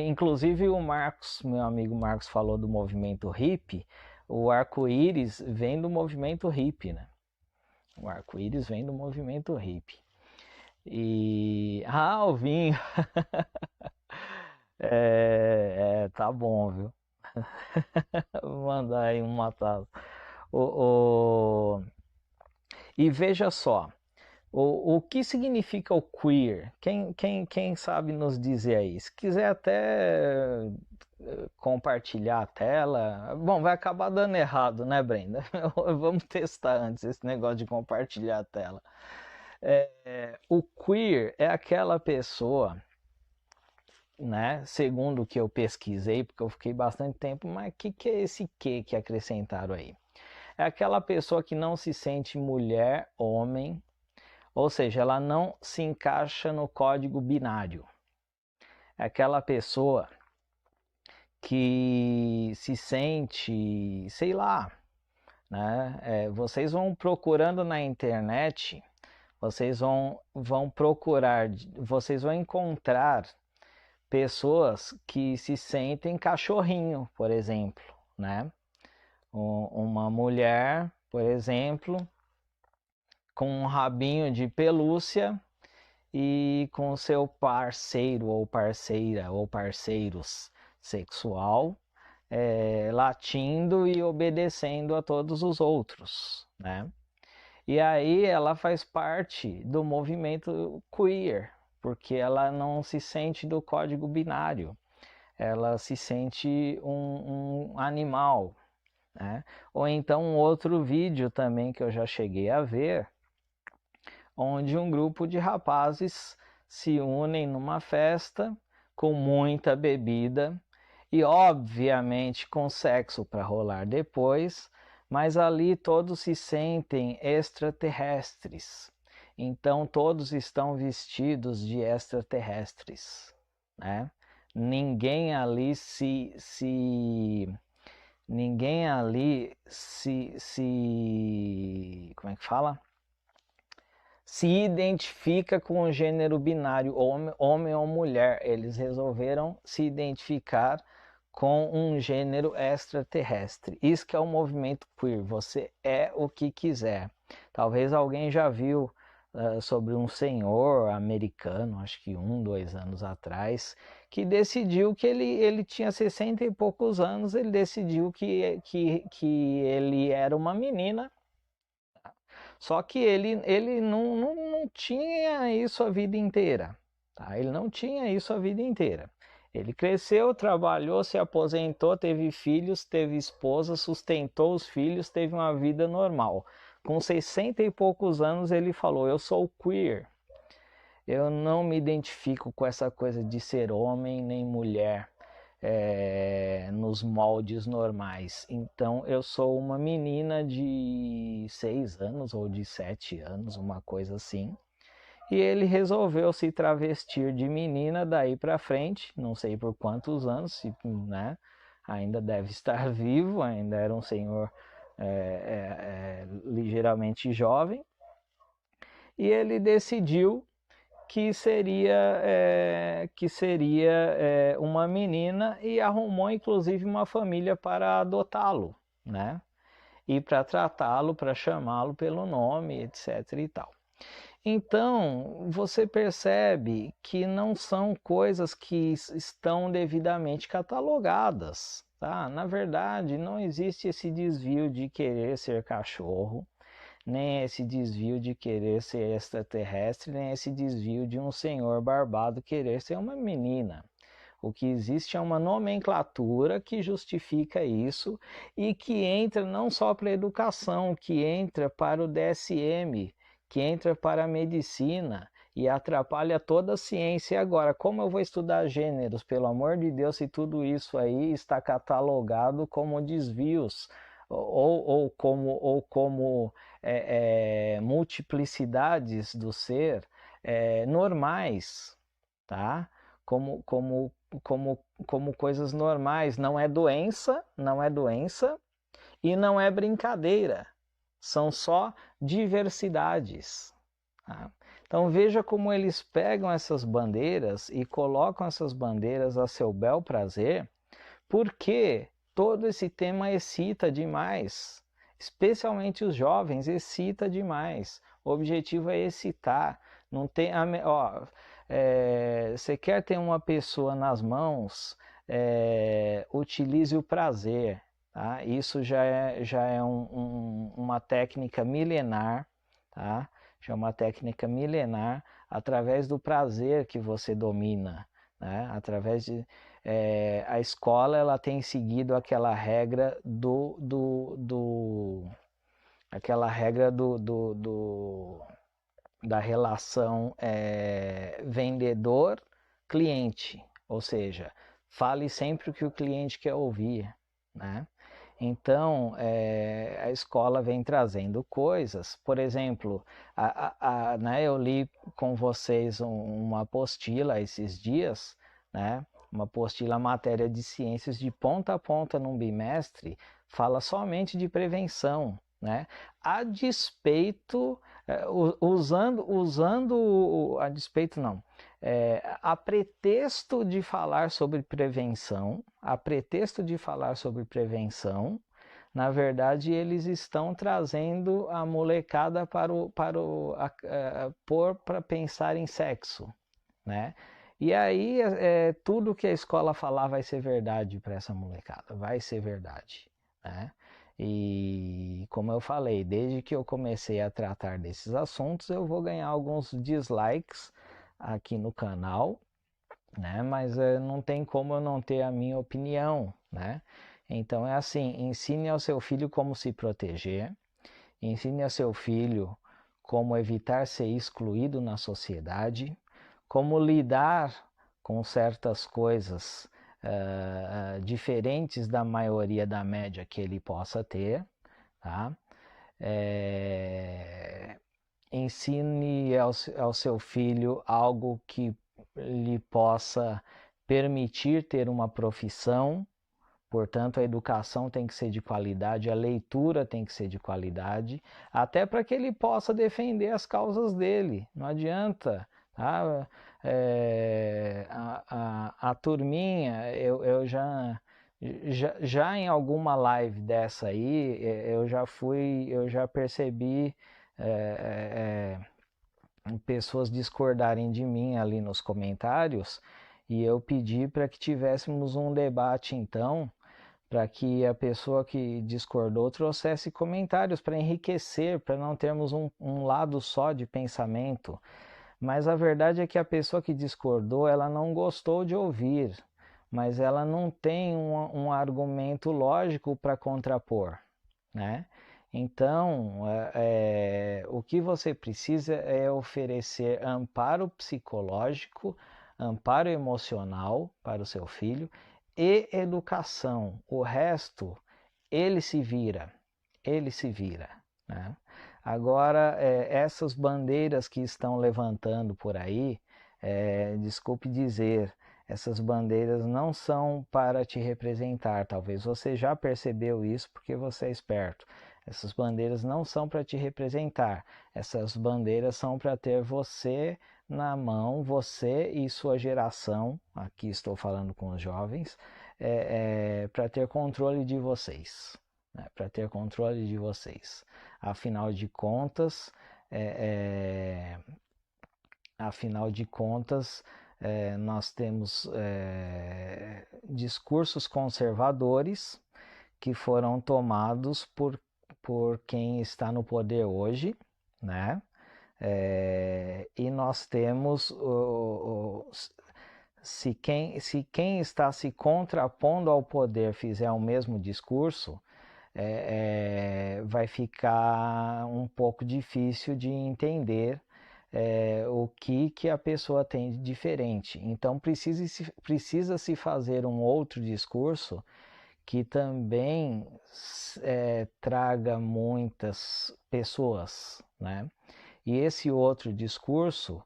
Inclusive o Marcos, meu amigo Marcos, falou do movimento hippie. O arco-íris vem do movimento hippie, né? O arco-íris vem do movimento hippie. E. Ah, o vinho! Tá bom, viu? Vou mandar aí uma taça. E veja só, o que significa o queer? Quem sabe nos dizer aí? Se quiser até compartilhar a tela. Bom, vai acabar dando errado, né, Brenda? Vamos testar antes esse negócio de compartilhar a tela. O queer é aquela pessoa, né? Segundo o que eu pesquisei, porque eu fiquei bastante tempo, mas o que é esse que acrescentaram aí? É aquela pessoa que não se sente mulher, homem, ou seja, ela não se encaixa no código binário. É aquela pessoa que se sente, sei lá, né? Vocês vão procurando na internet, vocês vão procurar, vocês vão encontrar pessoas que se sentem cachorrinho, por exemplo, né? Uma mulher, por exemplo, com um rabinho de pelúcia e com seu parceiro ou parceira ou parceiros sexual latindo e obedecendo a todos os outros, né? E aí ela faz parte do movimento queer, porque ela não se sente do código binário, ela se sente um animal, né? Ou então um outro vídeo também que eu já cheguei a ver, onde um grupo de rapazes se unem numa festa com muita bebida e obviamente com sexo para rolar depois, mas ali todos se sentem extraterrestres. Então todos estão vestidos de extraterrestres, né? Ninguém ali ninguém ali como é que fala? Se identifica com o gênero binário, homem ou mulher. Eles resolveram se identificar com um gênero extraterrestre. Isso que é o movimento queer. Você é o que quiser. Talvez alguém já viu sobre um senhor americano, acho que 2 anos atrás, que decidiu que ele tinha 60 e poucos anos, ele decidiu que ele era uma menina. Só que ele não tinha isso a vida inteira. Tá? Ele não tinha isso a vida inteira. Ele cresceu, trabalhou, se aposentou, teve filhos, teve esposa, sustentou os filhos, teve uma vida normal. Com 60 e poucos anos ele falou, eu sou queer. Eu não me identifico com essa coisa de ser homem nem mulher nos moldes normais. Então eu sou uma menina de 6 anos ou de 7 anos, uma coisa assim. E ele resolveu se travestir de menina daí para frente, não sei por quantos anos, né? Ainda deve estar vivo, ainda era um senhor ligeiramente jovem. E ele decidiu que seria uma menina e arrumou inclusive uma família para adotá-lo, né? E para tratá-lo, para chamá-lo pelo nome, etc. e tal. Então, você percebe que não são coisas que estão devidamente catalogadas, tá? Na verdade, não existe esse desvio de querer ser cachorro, nem esse desvio de querer ser extraterrestre, nem esse desvio de um senhor barbado querer ser uma menina. O que existe é uma nomenclatura que justifica isso e que entra não só para a educação, que entra para o DSM, que entra para a medicina e atrapalha toda a ciência. E agora, como eu vou estudar gêneros, pelo amor de Deus, se tudo isso aí está catalogado como desvios ou como multiplicidades do ser normais, tá? Como, como, como coisas normais, não é doença, não é doença e não é brincadeira, são só diversidades. Tá? Então veja como eles pegam essas bandeiras e colocam essas bandeiras a seu bel prazer, porque todo esse tema excita demais, especialmente os jovens, excita demais. O objetivo é excitar. Não tem, você quer ter uma pessoa nas mãos, utilize o prazer. Tá? Isso já é uma técnica milenar, tá? Já é uma técnica milenar através do prazer que você domina, né? Através de a escola ela tem seguido aquela regra aquela regra da relação vendedor-cliente, ou seja, fale sempre o que o cliente quer ouvir, né? Então, a escola vem trazendo coisas, por exemplo, né, eu li com vocês uma apostila esses dias, né, uma apostila matéria de ciências de ponta a ponta num bimestre, fala somente de prevenção, né, a despeito, a despeito não, a pretexto de falar sobre prevenção, na verdade eles estão trazendo a molecada para pensar em sexo, né? E aí tudo que a escola falar vai ser verdade para essa molecada, vai ser verdade, né? E como eu falei, desde que eu comecei a tratar desses assuntos, eu vou ganhar alguns dislikes aqui no canal, né? Mas não tem como eu não ter a minha opinião, né? Então é assim, ensine ao seu filho como se proteger, ensine ao seu filho como evitar ser excluído na sociedade, como lidar com certas coisas diferentes da maioria da média que ele possa ter, tá? Ensine ao seu filho algo que lhe possa permitir ter uma profissão, portanto a educação tem que ser de qualidade, a leitura tem que ser de qualidade, até para que ele possa defender as causas dele. Não adianta, tá? A turminha, eu já em alguma live dessa aí, eu já percebi pessoas discordarem de mim ali nos comentários, e eu pedi para que tivéssemos um debate então, para que a pessoa que discordou trouxesse comentários para enriquecer, para não termos um lado só de pensamento. Mas a verdade é que a pessoa que discordou, ela não gostou de ouvir, mas ela não tem um argumento lógico para contrapor, né? Então, o que você precisa é oferecer amparo psicológico, amparo emocional para o seu filho e educação. O resto, ele se vira, ele se vira, né? Agora, essas bandeiras que estão levantando por aí, desculpe dizer, essas bandeiras não são para te representar. Talvez você já percebeu isso porque você é esperto. Essas bandeiras não são para te representar. Essas bandeiras são para ter você na mão, você e sua geração. Aqui estou falando com os jovens, para ter controle de vocês, né? Para ter controle de vocês. Afinal de contas, nós temos discursos conservadores que foram tomados por quem está no poder hoje, né? E nós temos se quem está se contrapondo ao poder fizer o mesmo discurso, vai ficar um pouco difícil de entender o que a pessoa tem de diferente. Então precisa se fazer um outro discurso que também traga muitas pessoas, né? E esse outro discurso,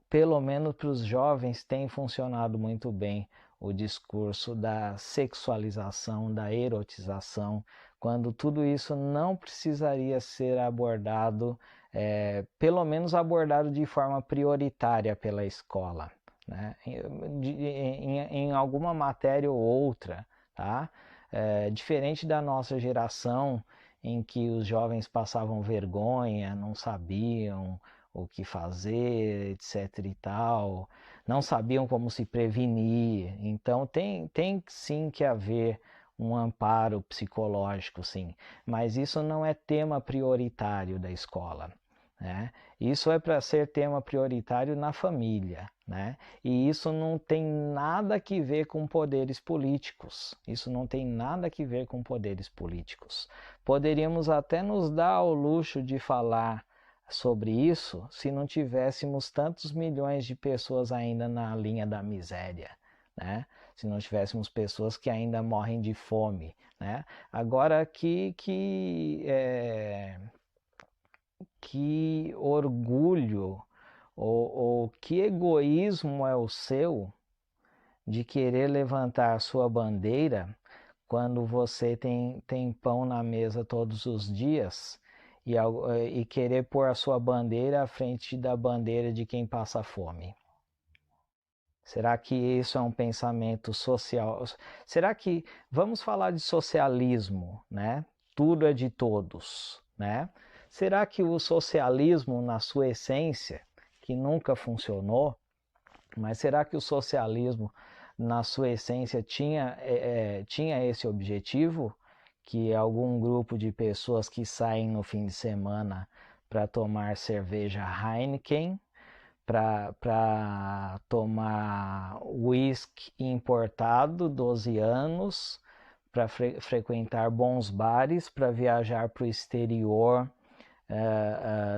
pelo menos para os jovens, tem funcionado muito bem, o discurso da sexualização, da erotização, quando tudo isso não precisaria ser abordado, pelo menos abordado de forma prioritária pela escola, né? Em alguma matéria ou outra, tá? Diferente da nossa geração, em que os jovens passavam vergonha, não sabiam o que fazer, etc e tal, não sabiam como se prevenir. Então tem sim que haver um amparo psicológico, sim, mas isso não é tema prioritário da escola, né? Isso é para ser tema prioritário na família, né? E isso não tem nada que ver com poderes políticos. Isso não tem nada que ver com poderes políticos. Poderíamos até nos dar ao luxo de falar sobre isso se não tivéssemos tantos milhões de pessoas ainda na linha da miséria, né? Se não tivéssemos pessoas que ainda morrem de fome, né? Agora que orgulho ou que egoísmo é o seu de querer levantar a sua bandeira quando você tem pão na mesa todos os dias e querer pôr a sua bandeira à frente da bandeira de quem passa fome? Será que isso é um pensamento social? Será que vamos falar de socialismo, né? Tudo é de todos, né? Será que o socialismo, na sua essência, que nunca funcionou, mas será que o socialismo, na sua essência, tinha esse objetivo? Que algum grupo de pessoas que saem no fim de semana para tomar cerveja Heineken, para tomar whisky importado, 12 anos, para frequentar bons bares, para viajar para o exterior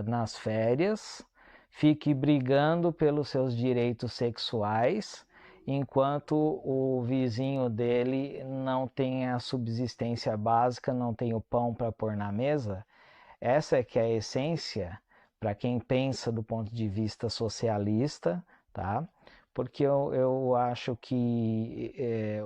nas férias, fique brigando pelos seus direitos sexuais, enquanto o vizinho dele não tem a subsistência básica, não tem o pão para pôr na mesa? Essa é que é a essência para quem pensa do ponto de vista socialista, tá? Porque eu acho que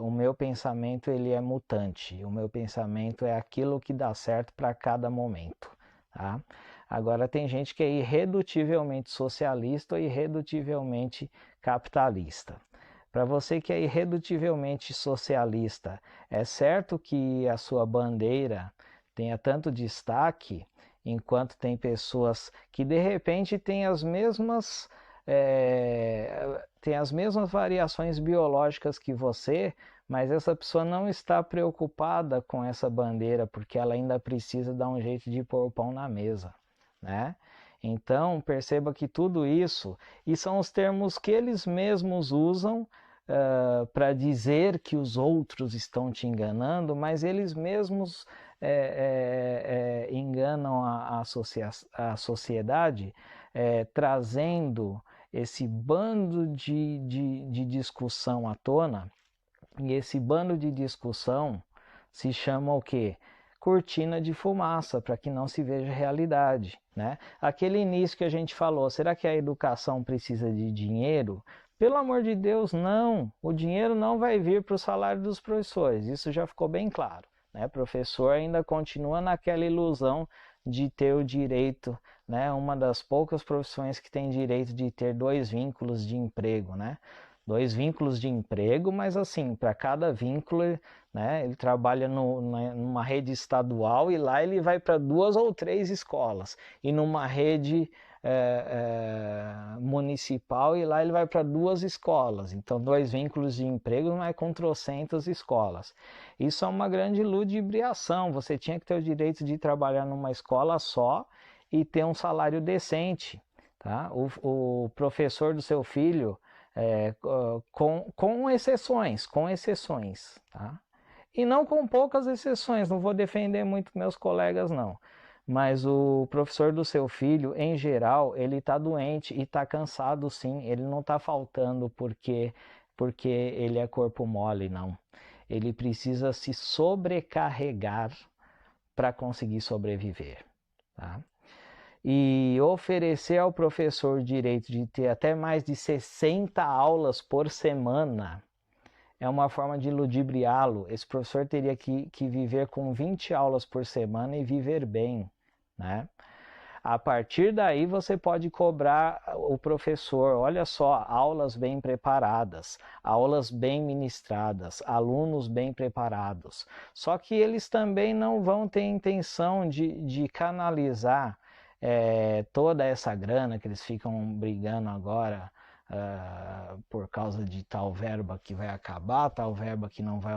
o meu pensamento ele é mutante, o meu pensamento é aquilo que dá certo para cada momento, tá? Agora tem gente que é irredutivelmente socialista ou irredutivelmente capitalista. Para você que é irredutivelmente socialista, é certo que a sua bandeira tenha tanto destaque, enquanto tem pessoas que de repente têm as mesmas variações biológicas que você, mas essa pessoa não está preocupada com essa bandeira porque ela ainda precisa dar um jeito de pôr o pão na mesa, né? Então perceba que tudo isso, e são os termos que eles mesmos usam para dizer que os outros estão te enganando, mas eles mesmos enganam a sociedade, trazendo esse bando de discussão à tona, e esse bando de discussão se chama o quê? Cortina de fumaça, para que não se veja realidade, né? Aquele início que a gente falou, será que a educação precisa de dinheiro? Pelo amor de Deus, não. O dinheiro não vai vir para o salário dos professores, isso já ficou bem claro, né? O professor ainda continua naquela ilusão de ter o direito, né? Uma das poucas profissões que tem direito de ter 2 vínculos de emprego, né? 2 vínculos de emprego, mas assim, para cada vínculo, né, ele trabalha numa rede estadual e lá ele vai para 2 ou 3 escolas. E numa rede municipal e lá ele vai para 2 escolas. Então, 2 vínculos de emprego não é com trocentas escolas. Isso é uma grande ludibriação. Você tinha que ter o direito de trabalhar numa escola só e ter um salário decente, tá? O professor do seu filho, com exceções, tá? E não com poucas exceções, não vou defender muito meus colegas não, mas o professor do seu filho, em geral, ele está doente e está cansado sim, ele não está faltando porque ele é corpo mole, não. ele precisa se sobrecarregar para conseguir sobreviver, tá? E oferecer ao professor o direito de ter até mais de 60 aulas por semana é uma forma de ludibriá-lo. Esse professor teria que viver com 20 aulas por semana e viver bem, né? A partir daí você pode cobrar o professor, olha só, aulas bem preparadas, aulas bem ministradas, alunos bem preparados. Só que eles também não vão ter intenção de canalizar toda essa grana que eles ficam brigando agora por causa de tal verba que vai acabar, tal verba que não vai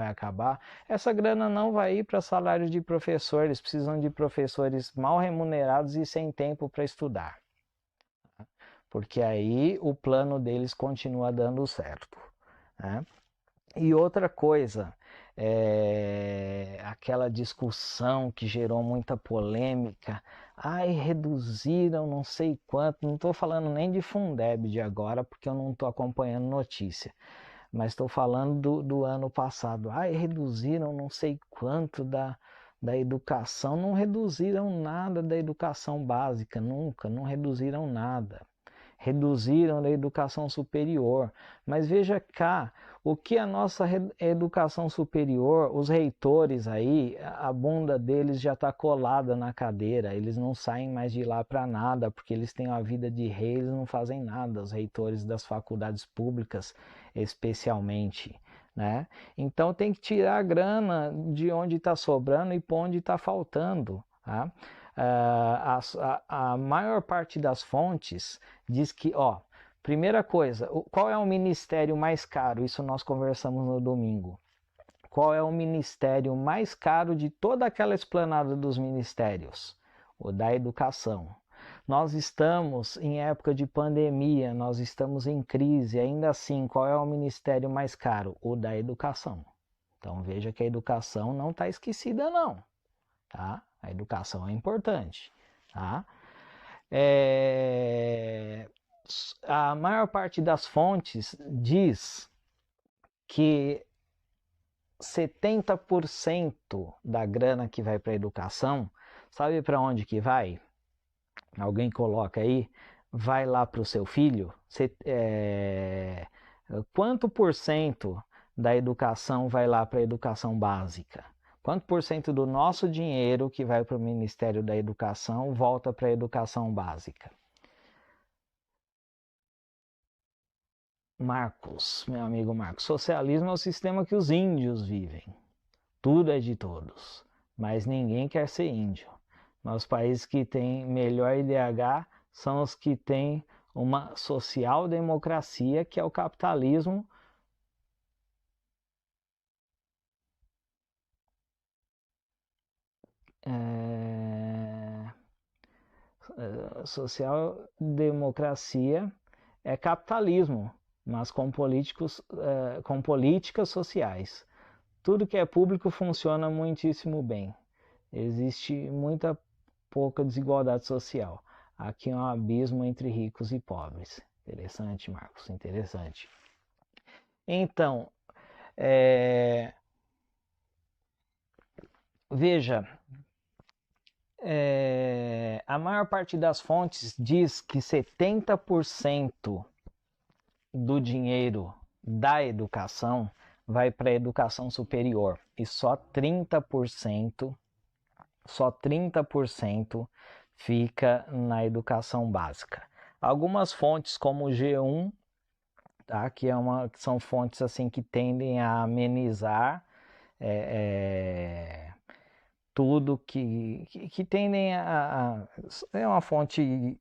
acabar. Essa grana não vai ir para salário de professor, eles precisam de professores mal remunerados e sem tempo para estudar. Porque aí o plano deles continua dando certo, né? E outra coisa, aquela discussão que gerou muita polêmica, reduziram não sei quanto, não estou falando nem de Fundeb de agora, porque eu não estou acompanhando notícia, mas estou falando do ano passado, reduziram não sei quanto da educação, não reduziram nada da educação básica, nunca, não reduziram nada. Reduziram da educação superior. Mas veja cá, o que a nossa educação superior, os reitores aí, a bunda deles já está colada na cadeira, eles não saem mais de lá para nada, porque eles têm a vida de rei, eles não fazem nada, os reitores das faculdades públicas especialmente, né? Então tem que tirar a grana de onde está sobrando e pôr onde está faltando, tá? A maior parte das fontes diz que, primeira coisa, qual é o ministério mais caro? Isso nós conversamos no domingo. Qual é o ministério mais caro de toda aquela esplanada dos ministérios? O da educação. Nós estamos em época de pandemia, nós estamos em crise, ainda assim, qual é o ministério mais caro? O da educação. Então veja que a educação não está esquecida não, tá? A educação é importante, tá? A maior parte das fontes diz que 70% da grana que vai para a educação, sabe para onde que vai? Alguém coloca aí, vai lá para o seu filho? Quanto por cento da educação vai lá para a educação básica? Quanto por cento do nosso dinheiro que vai para o Ministério da Educação volta para a educação básica? Marcos, meu amigo Marcos, socialismo é o sistema que os índios vivem. Tudo é de todos, mas ninguém quer ser índio. Mas os países que têm melhor IDH são os que têm uma social-democracia, que é o capitalismo. Social-democracia é capitalismo, mas com políticas sociais. Tudo que é público funciona muitíssimo bem. Existe muita pouca desigualdade social. Aqui é um abismo entre ricos e pobres. Interessante, Marcos, interessante. Então, veja, a maior parte das fontes diz que 70% do dinheiro da educação vai para a educação superior e só 30% fica na educação básica. Algumas fontes como o G1, tá, que são fontes assim que tendem a amenizar tudo que tendem é uma fonte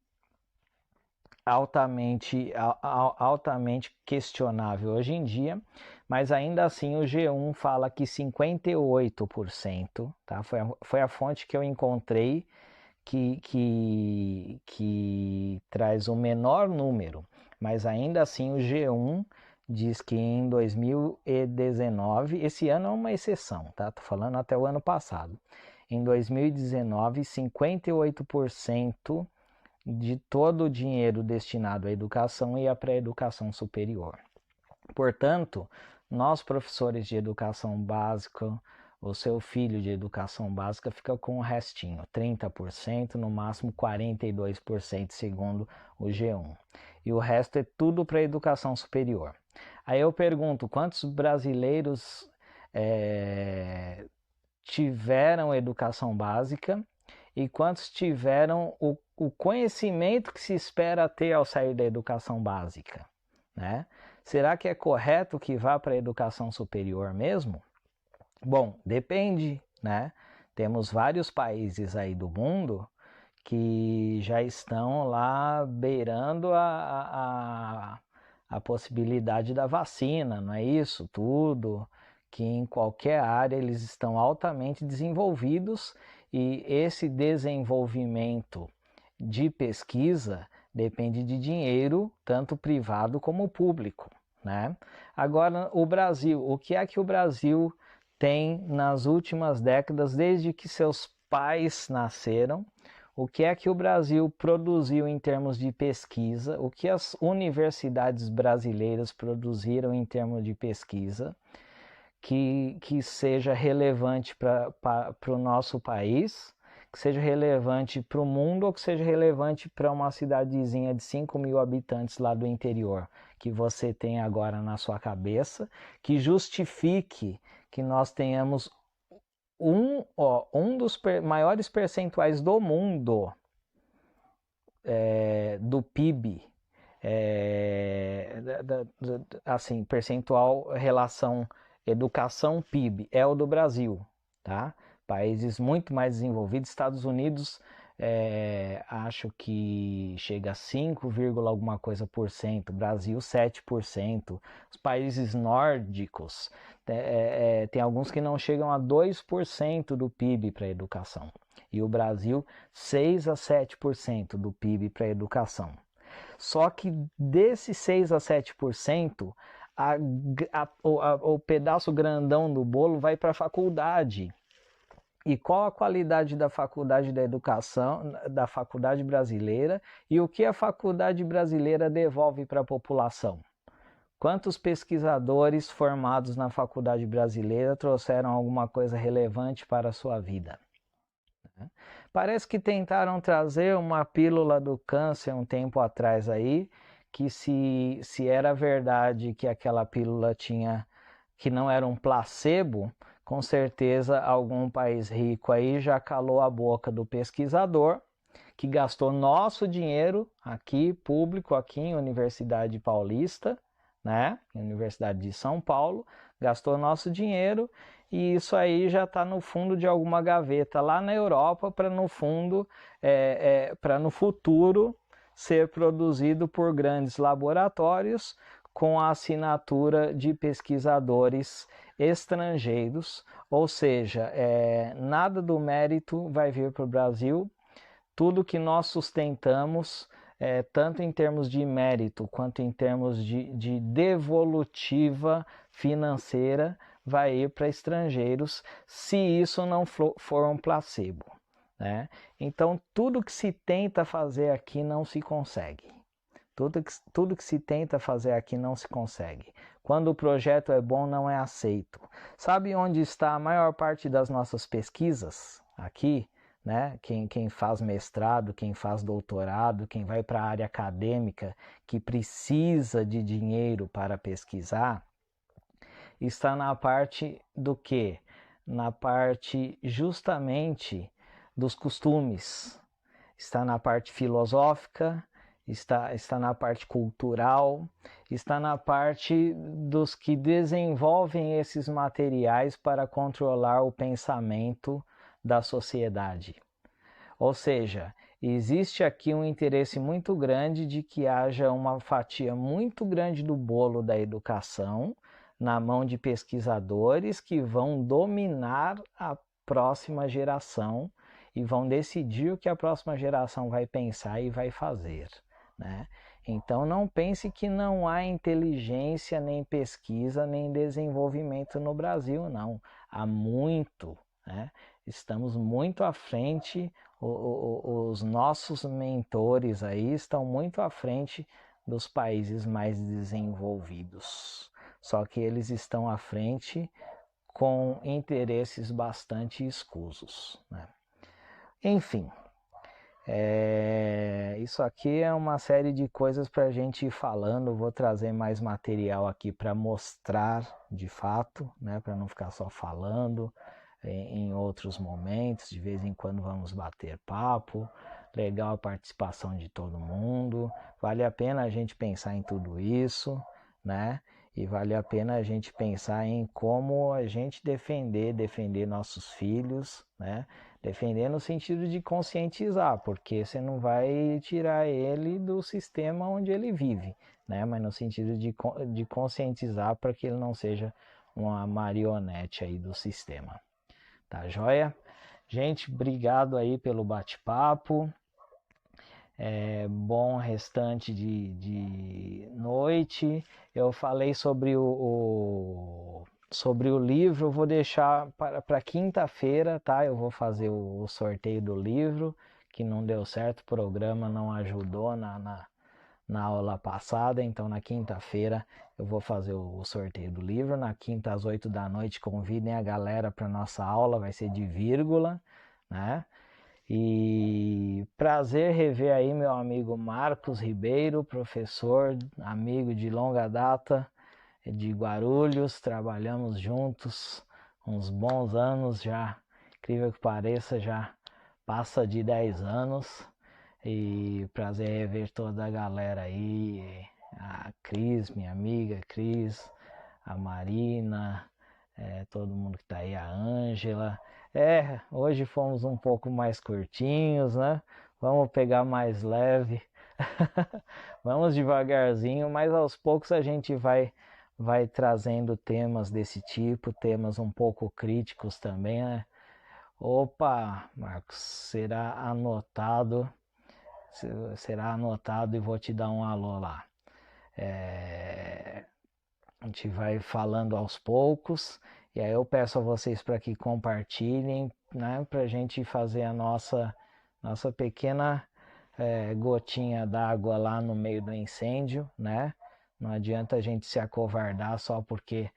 altamente questionável hoje em dia, mas ainda assim o G1 fala que 58%, tá? Foi a fonte que eu encontrei que traz o menor número, mas ainda assim o G1 diz que em 2019, esse ano é uma exceção, tá? Tô falando até o ano passado. Em 2019, 58% de todo o dinheiro destinado à educação ia para a educação superior. Portanto, nós professores de educação básica, o seu filho de educação básica fica com o restinho, 30%, no máximo 42%, segundo o G1. E o resto é tudo para educação superior. Aí eu pergunto, quantos brasileiros tiveram educação básica e quantos tiveram o conhecimento que se espera ter ao sair da educação básica, né? Será que é correto que vá para a educação superior mesmo? Bom, depende, né? Temos vários países aí do mundo que já estão lá beirando a possibilidade da vacina, não é isso? Tudo, que em qualquer área eles estão altamente desenvolvidos e esse desenvolvimento de pesquisa depende de dinheiro, tanto privado como público, né? Agora, o Brasil, o que é que o Brasil tem nas últimas décadas, desde que seus pais nasceram? O que é que o Brasil produziu em termos de pesquisa? O que as universidades brasileiras produziram em termos de pesquisa que seja relevante para o nosso país, que seja relevante para o mundo ou que seja relevante para uma cidadezinha de 5 mil habitantes lá do interior que você tem agora na sua cabeça, que justifique que nós tenhamos um dos maiores percentuais do mundo do PIB, assim, percentual relação educação PIB é o do Brasil, tá? Países muito mais desenvolvidos, Estados Unidos acho que chega a 5, alguma coisa por cento, Brasil 7%, os países nórdicos tem alguns que não chegam a 2% do PIB para a educação e o Brasil 6 a 7% do PIB para a educação. Só que desses 6 a 7%, o pedaço grandão do bolo vai para a faculdade. E qual a qualidade da faculdade da educação, da faculdade brasileira e o que a faculdade brasileira devolve para a população? Quantos pesquisadores formados na faculdade brasileira trouxeram alguma coisa relevante para a sua vida? Parece que tentaram trazer uma pílula do câncer um tempo atrás aí, que se era verdade que aquela pílula que não era um placebo, com certeza algum país rico aí já calou a boca do pesquisador, que gastou nosso dinheiro aqui, público, aqui em Universidade Paulista, né? Universidade de São Paulo, gastou nosso dinheiro e isso aí já está no fundo de alguma gaveta lá na Europa para no fundo, para no futuro ser produzido por grandes laboratórios com a assinatura de pesquisadores estrangeiros, ou seja, nada do mérito vai vir para o Brasil, tudo que nós sustentamos, tanto em termos de mérito quanto em termos de devolutiva financeira, vai ir para estrangeiros, se isso não for um placebo, né? Então, tudo que se tenta fazer aqui não se consegue. Tudo que se tenta fazer aqui não se consegue. Quando o projeto é bom, não é aceito. Sabe onde está a maior parte das nossas pesquisas? Aqui, né? Quem faz mestrado, quem faz doutorado, quem vai para a área acadêmica, que precisa de dinheiro para pesquisar, está na parte do quê? Na parte justamente dos costumes. Está na parte filosófica, está na parte cultural, está na parte dos que desenvolvem esses materiais para controlar o pensamento da sociedade. Ou seja, existe aqui um interesse muito grande de que haja uma fatia muito grande do bolo da educação na mão de pesquisadores que vão dominar a próxima geração e vão decidir o que a próxima geração vai pensar e vai fazer, né? Então não pense que não há inteligência, nem pesquisa, nem desenvolvimento no Brasil, não. Há muito, né? Estamos muito à frente, os nossos mentores aí estão muito à frente dos países mais desenvolvidos. só que eles estão à frente com interesses bastante escusos, né? Enfim, isso aqui é uma série de coisas para a gente ir falando. Vou trazer mais material aqui para mostrar de fato, né? Para não ficar só falando em outros momentos. De vez em quando vamos bater papo. Legal a participação de todo mundo. Vale a pena a gente pensar em tudo isso, né? E vale a pena a gente pensar em como a gente defender nossos filhos, né? Defender no sentido de conscientizar, porque você não vai tirar ele do sistema onde ele vive, né? Mas no sentido de conscientizar para que ele não seja uma marionete aí do sistema. Tá joia? Gente, obrigado aí pelo bate-papo. Bom restante de noite. Eu falei sobre sobre o livro, eu vou deixar para quinta-feira, tá? Eu vou fazer o sorteio do livro, que não deu certo, o programa não ajudou na aula passada, então na quinta-feira eu vou fazer o sorteio do livro. Na quinta às 8 da noite, convidem a galera para nossa aula, vai ser de vírgula, né? E prazer rever aí meu amigo Marcos Ribeiro, professor, amigo de longa data de Guarulhos, trabalhamos juntos uns bons anos já, incrível que pareça, já passa de 10 anos. E prazer rever toda a galera aí, a Cris, minha amiga Cris, a Marina, todo mundo que tá aí, a Ângela. Hoje fomos um pouco mais curtinhos, né? Vamos pegar mais leve. Vamos devagarzinho, mas aos poucos a gente vai trazendo temas desse tipo, temas um pouco críticos também, né? Opa, Marcos, será anotado e vou te dar um alô lá. A gente vai falando aos poucos e aí eu peço a vocês para que compartilhem, né, para a gente fazer a nossa pequena gotinha d'água lá no meio do incêndio, né? Não adianta a gente se acovardar só porque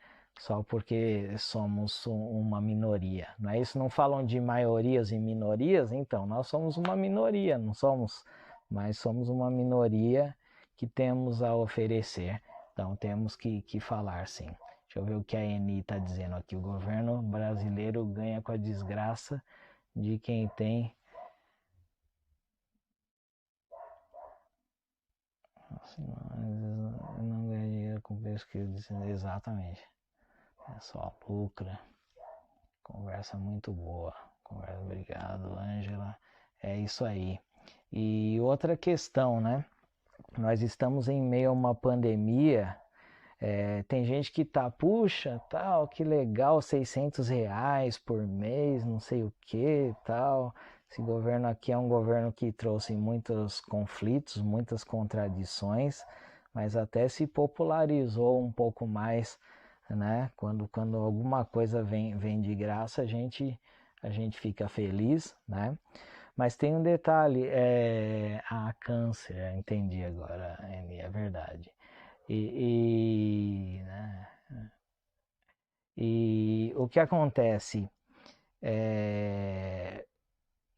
somos uma minoria, não é isso? Não falam de maiorias e minorias? Então, nós somos uma minoria, não somos, mas somos uma minoria que temos a oferecer. Então temos que falar sim. Deixa eu ver o que a Eni está dizendo aqui. O governo brasileiro ganha com a desgraça de quem tem. Assim, não ganha dinheiro com pesquisa. Exatamente. É só lucra. Conversa muito boa. Conversa, obrigado, Ângela. É isso aí. E outra questão, né? Nós estamos em meio a uma pandemia. Tem gente que tá, puxa, tal, que legal, R$ 600 por mês, não sei o que, tal. Esse governo aqui é um governo que trouxe muitos conflitos, muitas contradições, mas até se popularizou um pouco mais, né? Quando alguma coisa vem de graça, a gente fica feliz, né? Mas tem um detalhe, câncer, entendi agora, é verdade. Né? E o que acontece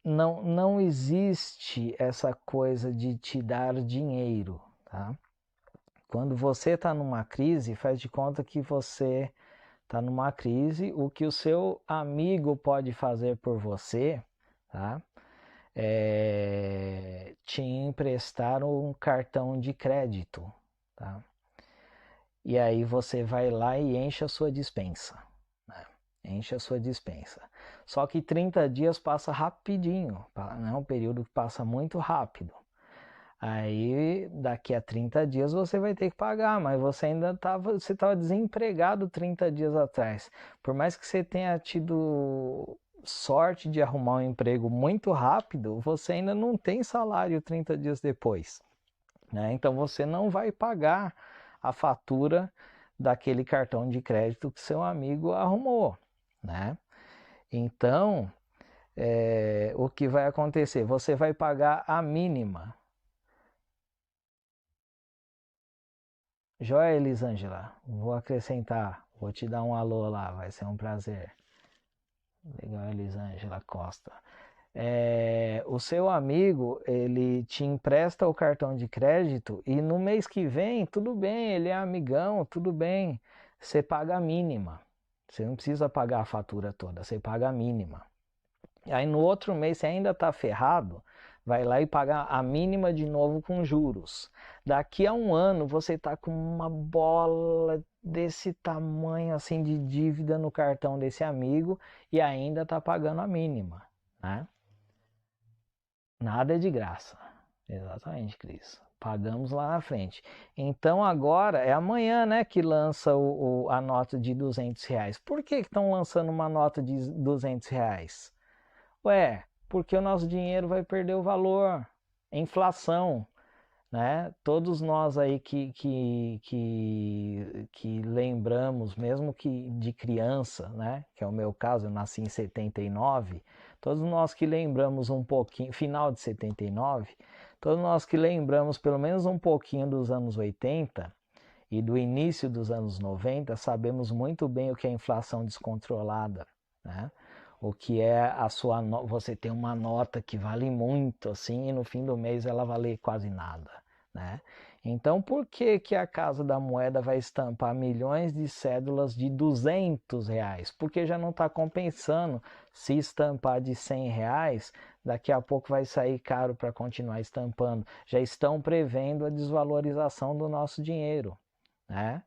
não existe essa coisa de te dar dinheiro, tá? Quando você está numa crise, faz de conta que você está numa crise, o que o seu amigo pode fazer por você, tá? Te emprestar um cartão de crédito, tá? E aí você vai lá e enche a sua despensa, né? Enche a sua despensa. Só que 30 dias passa rapidinho, né? Um período que passa muito rápido. Aí daqui a 30 dias você vai ter que pagar, mas você ainda estava desempregado 30 dias atrás. Por mais que você tenha tido sorte de arrumar um emprego muito rápido, você ainda não tem salário 30 dias depois, né? Então você não vai pagar a fatura daquele cartão de crédito que seu amigo arrumou, né? Então, o que vai acontecer? Você vai pagar a mínima. Joia, Elisângela, vou acrescentar, vou te dar um alô lá, vai ser um prazer. Legal, Elisângela Costa. O seu amigo, ele te empresta o cartão de crédito e no mês que vem, tudo bem, ele é amigão, tudo bem, você paga a mínima. Você não precisa pagar a fatura toda, você paga a mínima. Aí no outro mês você ainda está ferrado, vai lá e paga a mínima de novo com juros. Daqui a um ano você está com uma bola desse tamanho assim de dívida no cartão desse amigo e ainda está pagando a mínima, né? Nada é de graça. Exatamente, Cris. Pagamos lá na frente. Então agora é amanhã, né, que lança a nota de R$ 200. Por que estão lançando uma nota de R$ 200? Ué, porque o nosso dinheiro vai perder o valor. Inflação, né? Todos nós aí que lembramos, mesmo que de criança, né? Que é o meu caso, eu nasci em 79. Todos nós que lembramos um pouquinho, final de 79, todos nós que lembramos pelo menos um pouquinho dos anos 80 e do início dos anos 90, sabemos muito bem o que é inflação descontrolada, né? O que é você tem uma nota que vale muito assim e no fim do mês ela vale quase nada, né? Então por que a Casa da Moeda vai estampar milhões de cédulas de R$ 200? Porque já não está compensando. Se estampar de R$ 100, daqui a pouco vai sair caro para continuar estampando. Já estão prevendo a desvalorização do nosso dinheiro, né?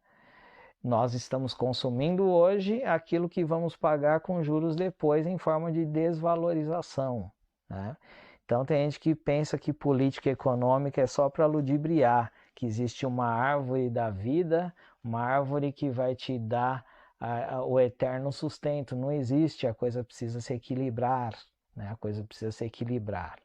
Nós estamos consumindo hoje aquilo que vamos pagar com juros depois em forma de desvalorização, né? Então tem gente que pensa que política econômica é só para ludibriar, que existe uma árvore da vida, uma árvore que vai te dar o eterno sustento. Não existe, a coisa precisa se equilibrar, né? A coisa precisa se equilibrar.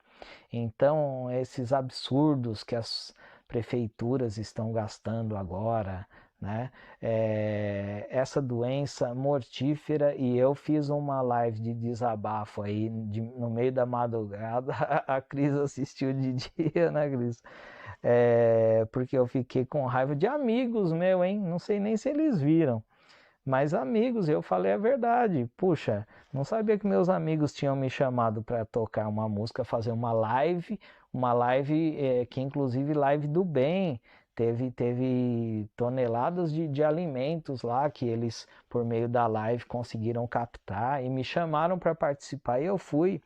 Então esses absurdos que as prefeituras estão gastando agora, né? Essa doença mortífera, e eu fiz uma live de desabafo aí no meio da madrugada. A Cris assistiu de dia, né, Cris? Porque eu fiquei com raiva de amigos meus, hein? Não sei nem se eles viram, mas amigos, eu falei a verdade. Puxa, não sabia que meus amigos tinham me chamado para tocar uma música, fazer uma live que inclusive live do bem. Teve toneladas de alimentos lá que eles, por meio da live, conseguiram captar e me chamaram para participar e eu fui.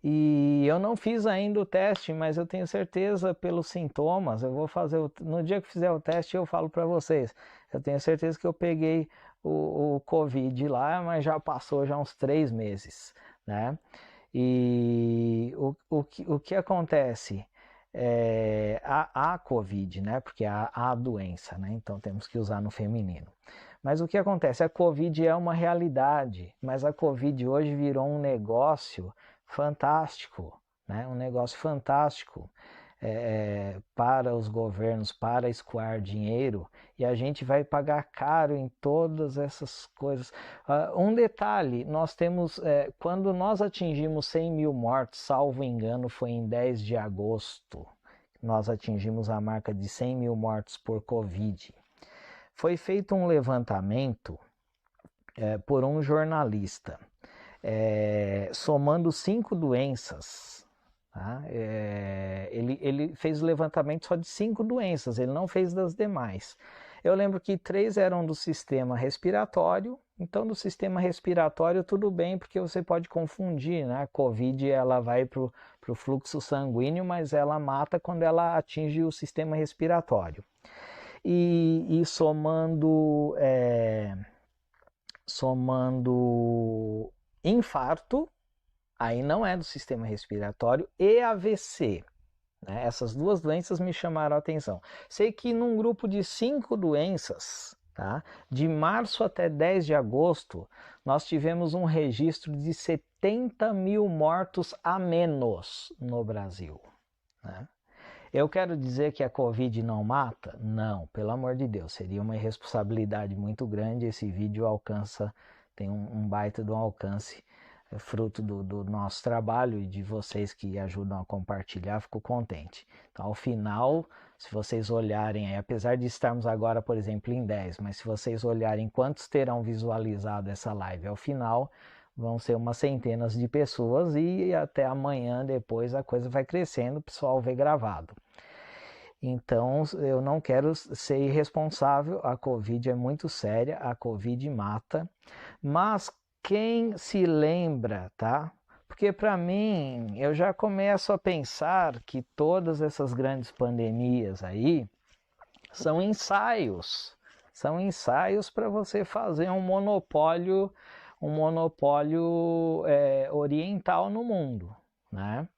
E eu não fiz ainda o teste, mas eu tenho certeza pelos sintomas. Eu vou fazer no dia que fizer o teste eu falo para vocês. Eu tenho certeza que eu peguei o Covid lá, mas já passou já uns 3 meses, né? E o que acontece? A Covid, né? Porque há a doença, né? Então temos que usar no feminino. Mas o que acontece? A Covid é uma realidade, mas a Covid hoje virou um negócio fantástico, né? Um negócio fantástico para os governos, para escoar dinheiro, e a gente vai pagar caro em todas essas coisas. Um detalhe, nós temos, quando nós atingimos 100 mil mortos, salvo engano, foi em 10 de agosto, nós atingimos a marca de 100 mil mortos por Covid. Foi feito um levantamento por um jornalista, somando 5 doenças. Tá? Ele fez o levantamento só de 5 doenças, ele não fez das demais. Eu lembro que 3 eram do sistema respiratório. Então, do sistema respiratório tudo bem, porque você pode confundir, né? A Covid ela vai para o fluxo sanguíneo, mas ela mata quando ela atinge o sistema respiratório. E somando infarto, aí não é do sistema respiratório, e AVC. Né? Essas duas doenças me chamaram a atenção. Sei que num grupo de 5 doenças, tá? De março até 10 de agosto, nós tivemos um registro de 70 mil mortos a menos no Brasil. Né? Eu quero dizer que a Covid não mata? Não, pelo amor de Deus, seria uma irresponsabilidade muito grande. Esse vídeo tem um baita de um alcance fruto do nosso trabalho e de vocês que ajudam a compartilhar, fico contente. Então, ao final, se vocês olharem, apesar de estarmos agora, por exemplo, em 10, mas se vocês olharem quantos terão visualizado essa live ao final, vão ser umas centenas de pessoas e até amanhã, depois, a coisa vai crescendo, o pessoal vê gravado. Então, eu não quero ser irresponsável, a Covid é muito séria, a Covid mata, mas quem se lembra, tá? Porque para mim, eu já começo a pensar que todas essas grandes pandemias aí são ensaios para você fazer um monopólio oriental no mundo, né?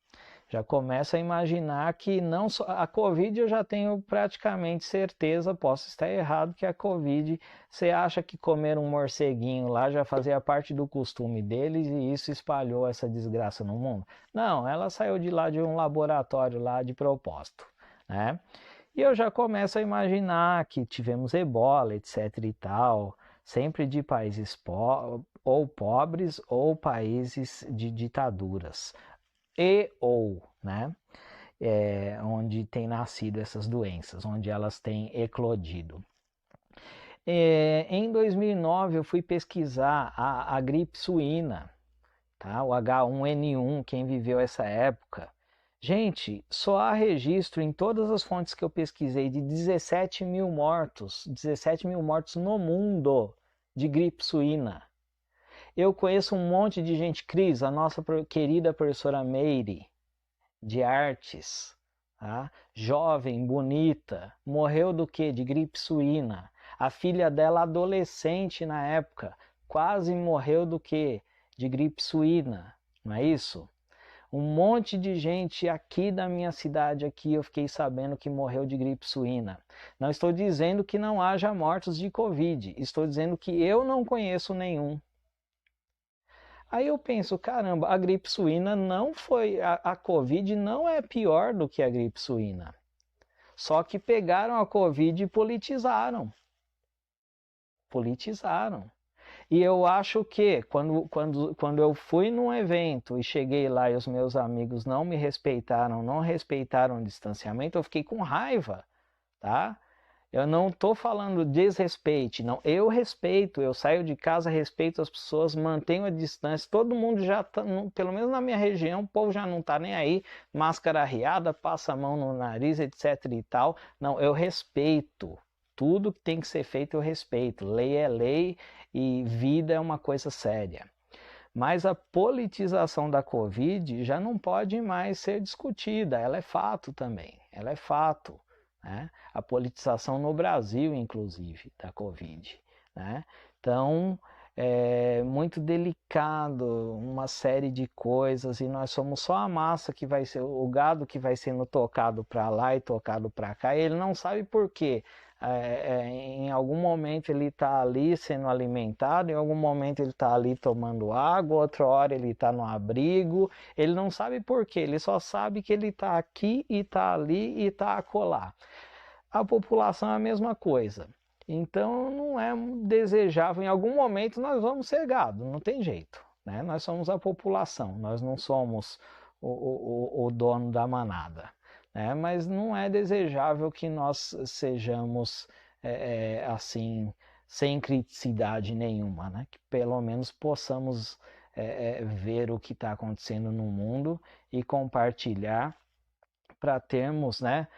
Já começo a imaginar que não só a Covid eu já tenho praticamente certeza, posso estar errado, que a Covid, você acha que comer um morceguinho lá já fazia parte do costume deles e isso espalhou essa desgraça no mundo? Não, ela saiu de lá de um laboratório lá de propósito, né? E eu já começo a imaginar que tivemos ebola, etc e tal, sempre de países ou pobres ou países de ditaduras né? Onde tem nascido essas doenças, onde elas têm eclodido. Em 2009 eu fui pesquisar a gripe suína, tá? O H1N1, quem viveu essa época. Gente, só há registro em todas as fontes que eu pesquisei de 17 mil mortos no mundo de gripe suína. Eu conheço um monte de gente, Cris, a nossa querida professora Meire, de artes, tá? Jovem, bonita, morreu do quê? De gripe suína. A filha dela, adolescente na época, quase morreu do quê? De gripe suína, não é isso? Um monte de gente aqui da minha cidade aqui eu fiquei sabendo que morreu de gripe suína. Não estou dizendo que não haja mortos de Covid, estou dizendo que eu não conheço nenhum. Aí eu penso, caramba, a gripe suína não foi, a Covid não é pior do que a gripe suína. Só que pegaram a Covid e politizaram. Politizaram. E eu acho que quando eu fui num evento e cheguei lá e os meus amigos não me respeitaram, não respeitaram o distanciamento, eu fiquei com raiva, tá? Eu não estou falando desrespeite, não. Eu respeito, eu saio de casa, respeito as pessoas, mantenho a distância. Todo mundo já tá, pelo menos na minha região, o povo já não está nem aí, máscara arriada, passa a mão no nariz, etc e tal. Não, eu respeito. Tudo que tem que ser feito eu respeito. Lei é lei e vida é uma coisa séria. Mas a politização da Covid já não pode mais ser discutida. Ela é fato também. Ela é fato. Né? A politização no Brasil, inclusive, da Covid. Né? Então, é muito delicado uma série de coisas e nós somos só a massa que vai ser, o gado que vai sendo tocado para lá e tocado para cá, e ele não sabe por quê. Em algum momento ele está ali sendo alimentado, em algum momento ele está ali tomando água, outra hora ele está no abrigo, ele não sabe por quê, ele só sabe que ele está aqui e está ali e está acolá. A população é a mesma coisa. Então não é desejável, em algum momento nós vamos ser gado, não tem jeito. Né? Nós somos a população, nós não somos o dono da manada. Né? Mas não é desejável que nós sejamos assim, sem criticidade nenhuma, né? Que pelo menos possamos ver o que está acontecendo no mundo e compartilhar para termos, né?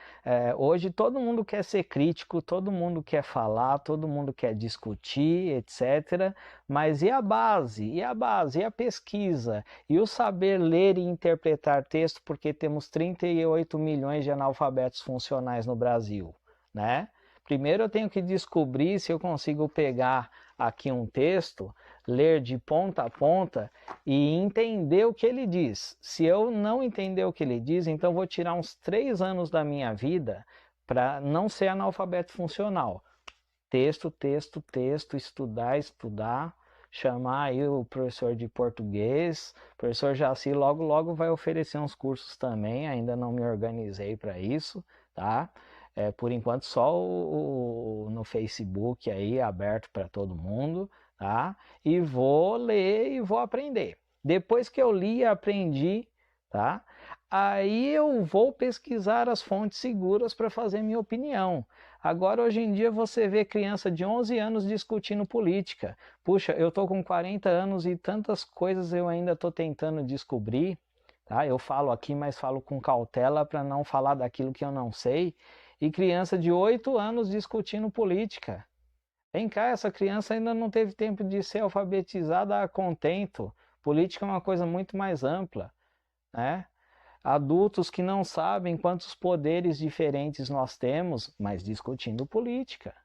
Hoje todo mundo quer ser crítico, todo mundo quer falar, todo mundo quer discutir, etc. Mas e a base? E a base? E a pesquisa? E o saber ler e interpretar texto, porque temos 38 milhões de analfabetos funcionais no Brasil, né? Primeiro eu tenho que descobrir se eu consigo pegar aqui um texto, ler de ponta a ponta e entender o que ele diz. Se eu não entender o que ele diz, então vou tirar uns 3 anos da minha vida para não ser analfabeto funcional. Texto, texto, texto, estudar, chamar aí o professor de português, o professor Jaci logo vai oferecer uns cursos também, ainda não me organizei para isso, tá? Por enquanto só no Facebook aí aberto para todo mundo, tá? E vou ler e vou aprender, Depois que eu li e aprendi, tá? Aí eu vou pesquisar as fontes seguras para fazer minha opinião. Agora, hoje em dia, você vê criança de 11 anos discutindo política. Puxa, eu tô com 40 anos e tantas coisas eu ainda tô tentando descobrir, tá? Eu falo aqui, mas falo com cautela para não falar daquilo que eu não sei. E criança de 8 anos discutindo política. Vem cá, essa criança ainda não teve tempo de ser alfabetizada a contento. Política é uma coisa muito mais ampla, né? Adultos que não sabem quantos poderes diferentes nós temos, mas discutindo política,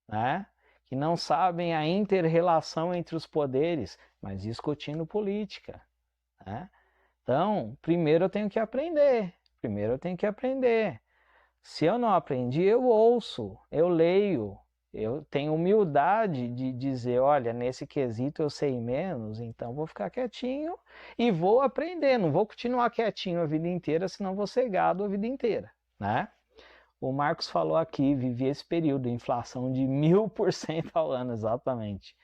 né? Que não sabem a inter-relação entre os poderes, mas discutindo política, né? Então, primeiro eu tenho que aprender. Primeiro eu tenho que aprender. Se eu não aprendi, eu ouço, eu leio, eu tenho humildade de dizer, olha, nesse quesito eu sei menos, então vou ficar quietinho e vou aprender, não vou continuar quietinho a vida inteira, senão vou ser gado a vida inteira, né? O Marcos falou aqui, vivi esse período, inflação de 1000% ao ano, exatamente.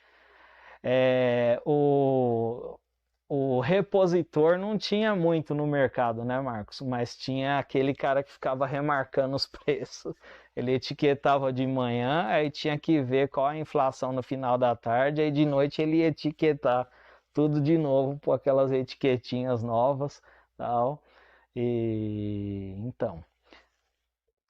O repositor não tinha muito no mercado, né, Marcos? Mas tinha aquele cara que ficava remarcando os preços. Ele etiquetava de manhã, aí tinha que ver qual a inflação no final da tarde, aí de noite ele ia etiquetar tudo de novo por aquelas etiquetinhas novas, tal. E então,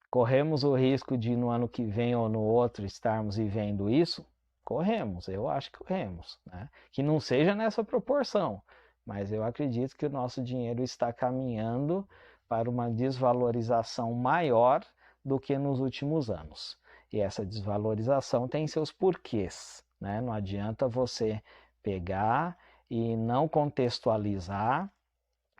corremos o risco de no ano que vem ou no outro estarmos vivendo isso? Corremos, eu acho que corremos, né? Que não seja nessa proporção, mas eu acredito que o nosso dinheiro está caminhando para uma desvalorização maior do que nos últimos anos. E essa desvalorização tem seus porquês, né? Não adianta você pegar e não contextualizar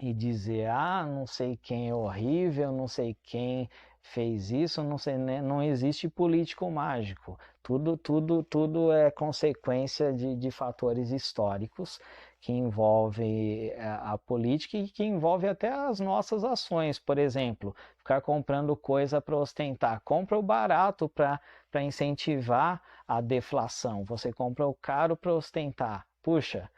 e dizer, ah, não sei quem é horrível, não sei quem fez isso, não sei, né? Não existe político mágico. Tudo é consequência de fatores históricos que envolvem a política e que envolve até as nossas ações. Por exemplo, ficar comprando coisa para ostentar. Compra o barato para incentivar a deflação. Você compra o caro para ostentar. Puxa,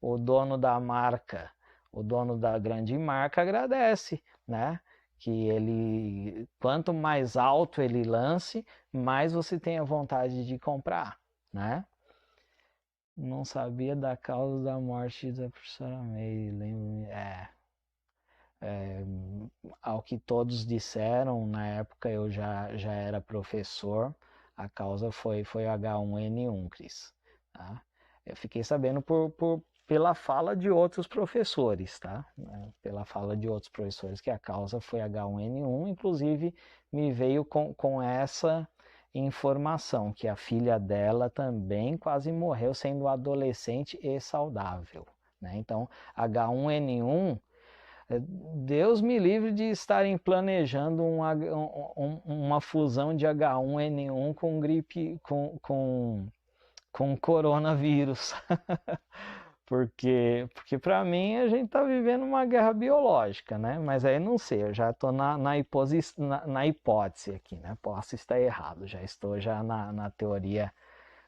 o dono da marca, o dono da grande marca agradece, né? Que ele, quanto mais alto ele lance, mais você tem a vontade de comprar, né? Não sabia da causa da morte da professora May, lembro, ao que todos disseram, na época eu já era professor, a causa foi H1N1, Cris, tá? Eu fiquei sabendo pela fala de outros professores, tá? Pela fala de outros professores que a causa foi H1N1, inclusive me veio com essa informação, que a filha dela também quase morreu sendo adolescente e saudável, né? Então, H1N1, Deus me livre de estarem planejando uma fusão de H1N1 com gripe, com coronavírus. Porque para mim a gente está vivendo uma guerra biológica, né? Mas aí não sei, eu já estou na hipótese aqui, né? Posso estar errado, já estou já na teoria,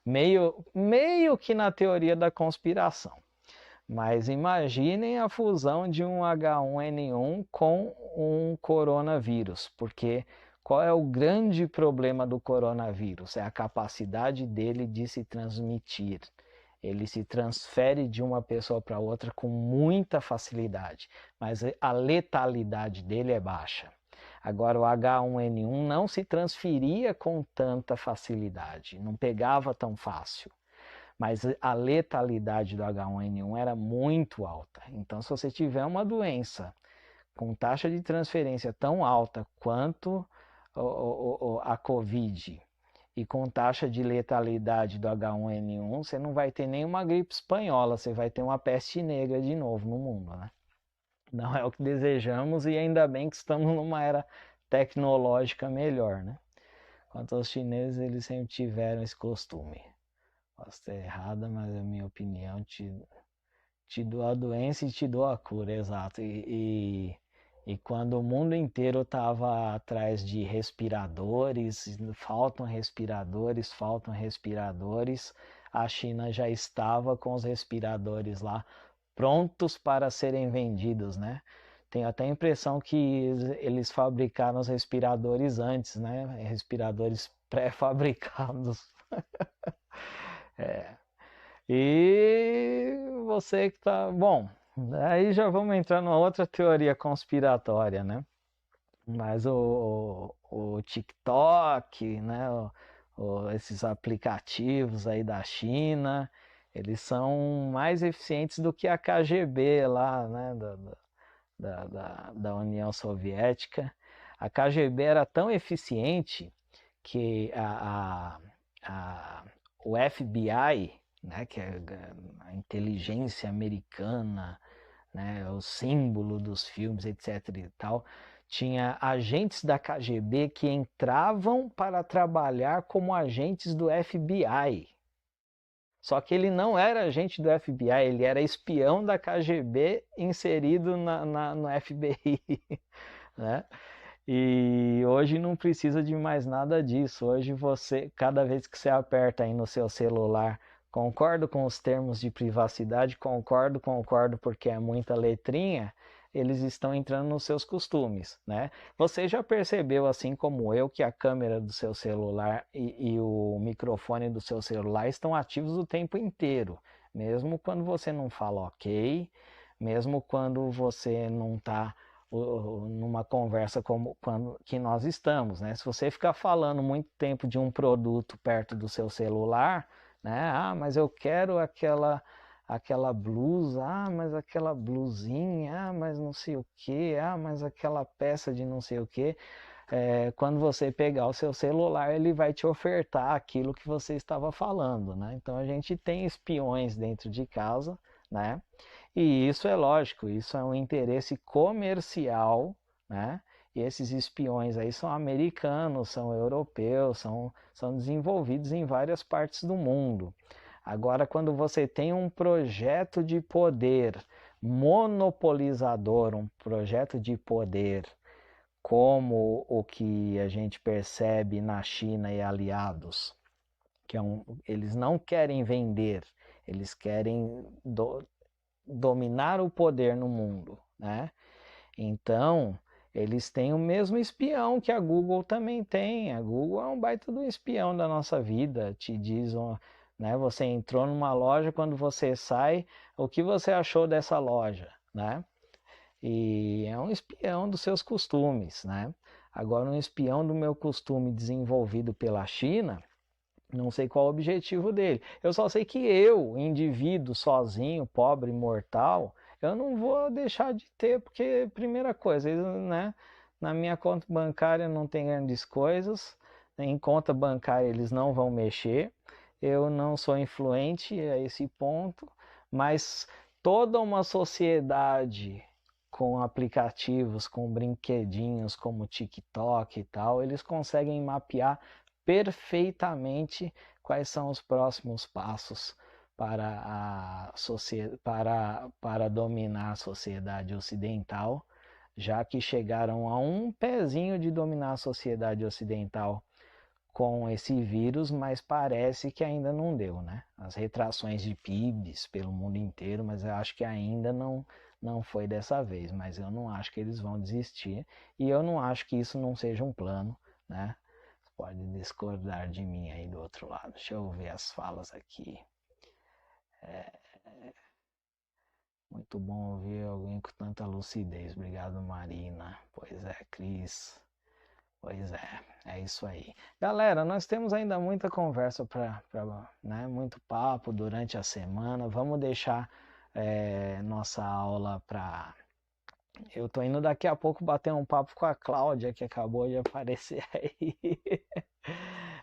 meio que na teoria da conspiração. Mas imaginem a fusão de um H1N1 com um coronavírus, porque qual é o grande problema do coronavírus? É a capacidade dele de se transmitir. Ele se transfere de uma pessoa para outra com muita facilidade, mas a letalidade dele é baixa. Agora, o H1N1 não se transferia com tanta facilidade, não pegava tão fácil, mas a letalidade do H1N1 era muito alta. Então, se você tiver uma doença com taxa de transferência tão alta quanto a Covid e com taxa de letalidade do H1N1, você não vai ter nenhuma gripe espanhola, você vai ter uma peste negra de novo no mundo, né? Não é o que desejamos e ainda bem que estamos numa era tecnológica melhor, né? Quanto aos chineses, eles sempre tiveram esse costume. Posso estar errada, mas é a minha opinião. Te dou a doença e te dou a cura, exato. E quando o mundo inteiro estava atrás de respiradores, faltam respiradores, a China já estava com os respiradores lá prontos para serem vendidos, né? Tenho até a impressão que eles fabricaram os respiradores antes, né? Respiradores pré-fabricados. É. E você que tá. Bom, aí já vamos entrar numa outra teoria conspiratória, né? Mas o TikTok, né? Esses aplicativos aí da China, eles são mais eficientes do que a KGB lá, né? Da União Soviética. A KGB era tão eficiente que o FBI, né, que é a inteligência americana, né, o símbolo dos filmes, etc. e tal, tinha agentes da KGB que entravam para trabalhar como agentes do FBI. Só que ele não era agente do FBI, ele era espião da KGB inserido no FBI. Né? E hoje não precisa de mais nada disso. Hoje você, cada vez que você aperta aí no seu celular, concordo com os termos de privacidade, concordo, porque é muita letrinha, eles estão entrando nos seus costumes, né? Você já percebeu, assim como eu, que a câmera do seu celular e o microfone do seu celular estão ativos o tempo inteiro, mesmo quando você não fala ok, mesmo quando você não está numa conversa como quando que nós estamos, né? Se você ficar falando muito tempo de um produto perto do seu celular, né? Ah, mas eu quero aquela blusa, ah, mas aquela blusinha, ah, mas não sei o que, ah, mas aquela peça de não sei o que. Quando você pegar o seu celular, ele vai te ofertar aquilo que você estava falando, né? Então a gente tem espiões dentro de casa, né? E isso é lógico, isso é um interesse comercial, né? E esses espiões aí são americanos, são europeus, são desenvolvidos em várias partes do mundo. Agora, quando você tem um projeto de poder monopolizador, um projeto de poder como o que a gente percebe na China e aliados, que eles não querem vender, eles querem dominar o poder no mundo, né? Então, eles têm o mesmo espião que a Google também tem. A Google é um baita do espião da nossa vida. Te diz, né? Você entrou numa loja, quando você sai, o que você achou dessa loja, né? E é um espião dos seus costumes, né? Agora, um espião do meu costume desenvolvido pela China, não sei qual o objetivo dele. Eu só sei que eu, indivíduo sozinho, pobre, mortal, eu não vou deixar de ter, porque, primeira coisa, né, na minha conta bancária não tem grandes coisas, em conta bancária eles não vão mexer, eu não sou influente a esse ponto, mas toda uma sociedade com aplicativos, com brinquedinhos como TikTok e tal, eles conseguem mapear perfeitamente quais são os próximos passos para dominar a sociedade ocidental, já que chegaram a um pezinho de dominar a sociedade ocidental com esse vírus, mas parece que ainda não deu, né? As retrações de PIBs pelo mundo inteiro, mas eu acho que ainda não foi dessa vez, mas eu não acho que eles vão desistir e eu não acho que isso não seja um plano, né? Pode discordar de mim aí do outro lado. Deixa eu ver as falas aqui. Muito bom ouvir alguém com tanta lucidez. Obrigado, Marina. Pois é, Cris. Pois é isso aí. Galera, nós temos ainda muita conversa né, muito papo durante a semana. Vamos deixar nossa aula para. Eu tô indo daqui a pouco bater um papo com a Cláudia, que acabou de aparecer aí.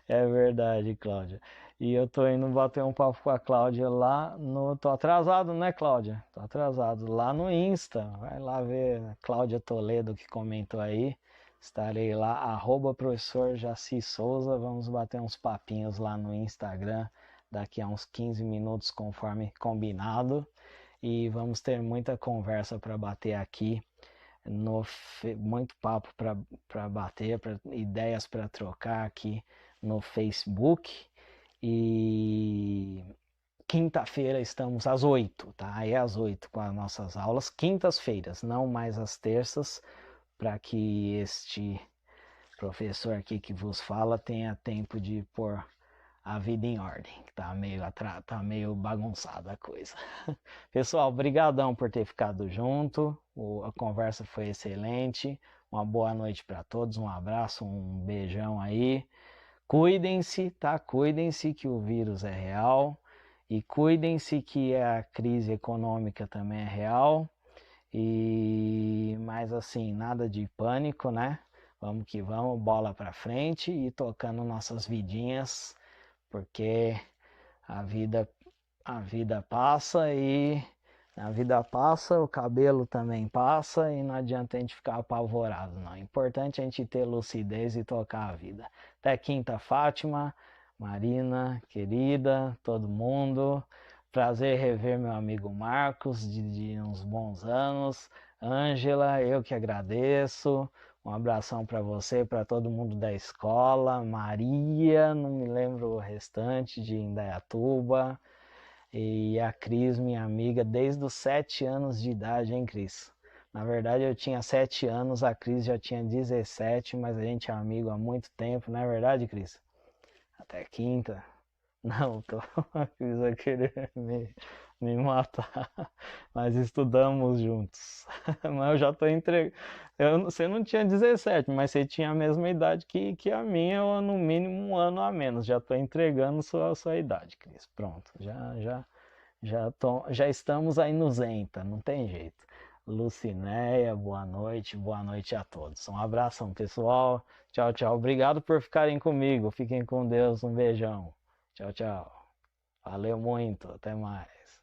É verdade, Cláudia. E eu tô indo bater um papo com a Cláudia lá no. Tô atrasado, né, Cláudia? Tô atrasado. Lá no Insta. Vai lá ver a Cláudia Toledo que comentou aí. Estarei lá, professor Jaci Souza. Vamos bater uns papinhos lá no Instagram daqui a uns 15 minutos, conforme combinado. E vamos ter muita conversa para bater aqui. Muito papo para bater, ideias para trocar aqui no Facebook. E quinta-feira estamos às 8, tá? Aí às 8 com as nossas aulas, quintas-feiras, não mais às terças, para que este professor aqui que vos fala tenha tempo de pôr a vida em ordem, que tá meio bagunçada a coisa. Pessoal, brigadão por ter ficado junto, a conversa foi excelente, uma boa noite para todos, um abraço, um beijão aí. Cuidem-se, tá? Cuidem-se que o vírus é real e cuidem-se que a crise econômica também é real. Mas assim, nada de pânico, né? Vamos que vamos, bola para frente e tocando nossas vidinhas, porque a vida passa e a vida passa, o cabelo também passa e não adianta a gente ficar apavorado, não. É importante a gente ter lucidez e tocar a vida. Até quinta, Fátima, Marina, querida, todo mundo. Prazer rever meu amigo Marcos, de uns bons anos. Ângela, eu que agradeço. Um abração para você, para todo mundo da escola. Maria, não me lembro o restante, de Indaiatuba. E a Cris, minha amiga, desde os 7 anos de idade, hein, Cris? Na verdade, eu tinha 7 anos, a Cris já tinha 17, mas a gente é amigo há muito tempo, não é verdade, Cris? Até quinta. Não, a Cris vai querer me matar. Mas estudamos juntos. Mas eu já tô entregando. Você não tinha 17, mas você tinha a mesma idade que a minha, ou no mínimo um ano a menos. Já tô entregando sua idade, Cris. Pronto, já estamos aí no Zenta, não tem jeito. Lucinéia, boa noite a todos. Um abração, pessoal. Tchau, tchau. Obrigado por ficarem comigo. Fiquem com Deus. Um beijão. Tchau, tchau. Valeu muito. Até mais.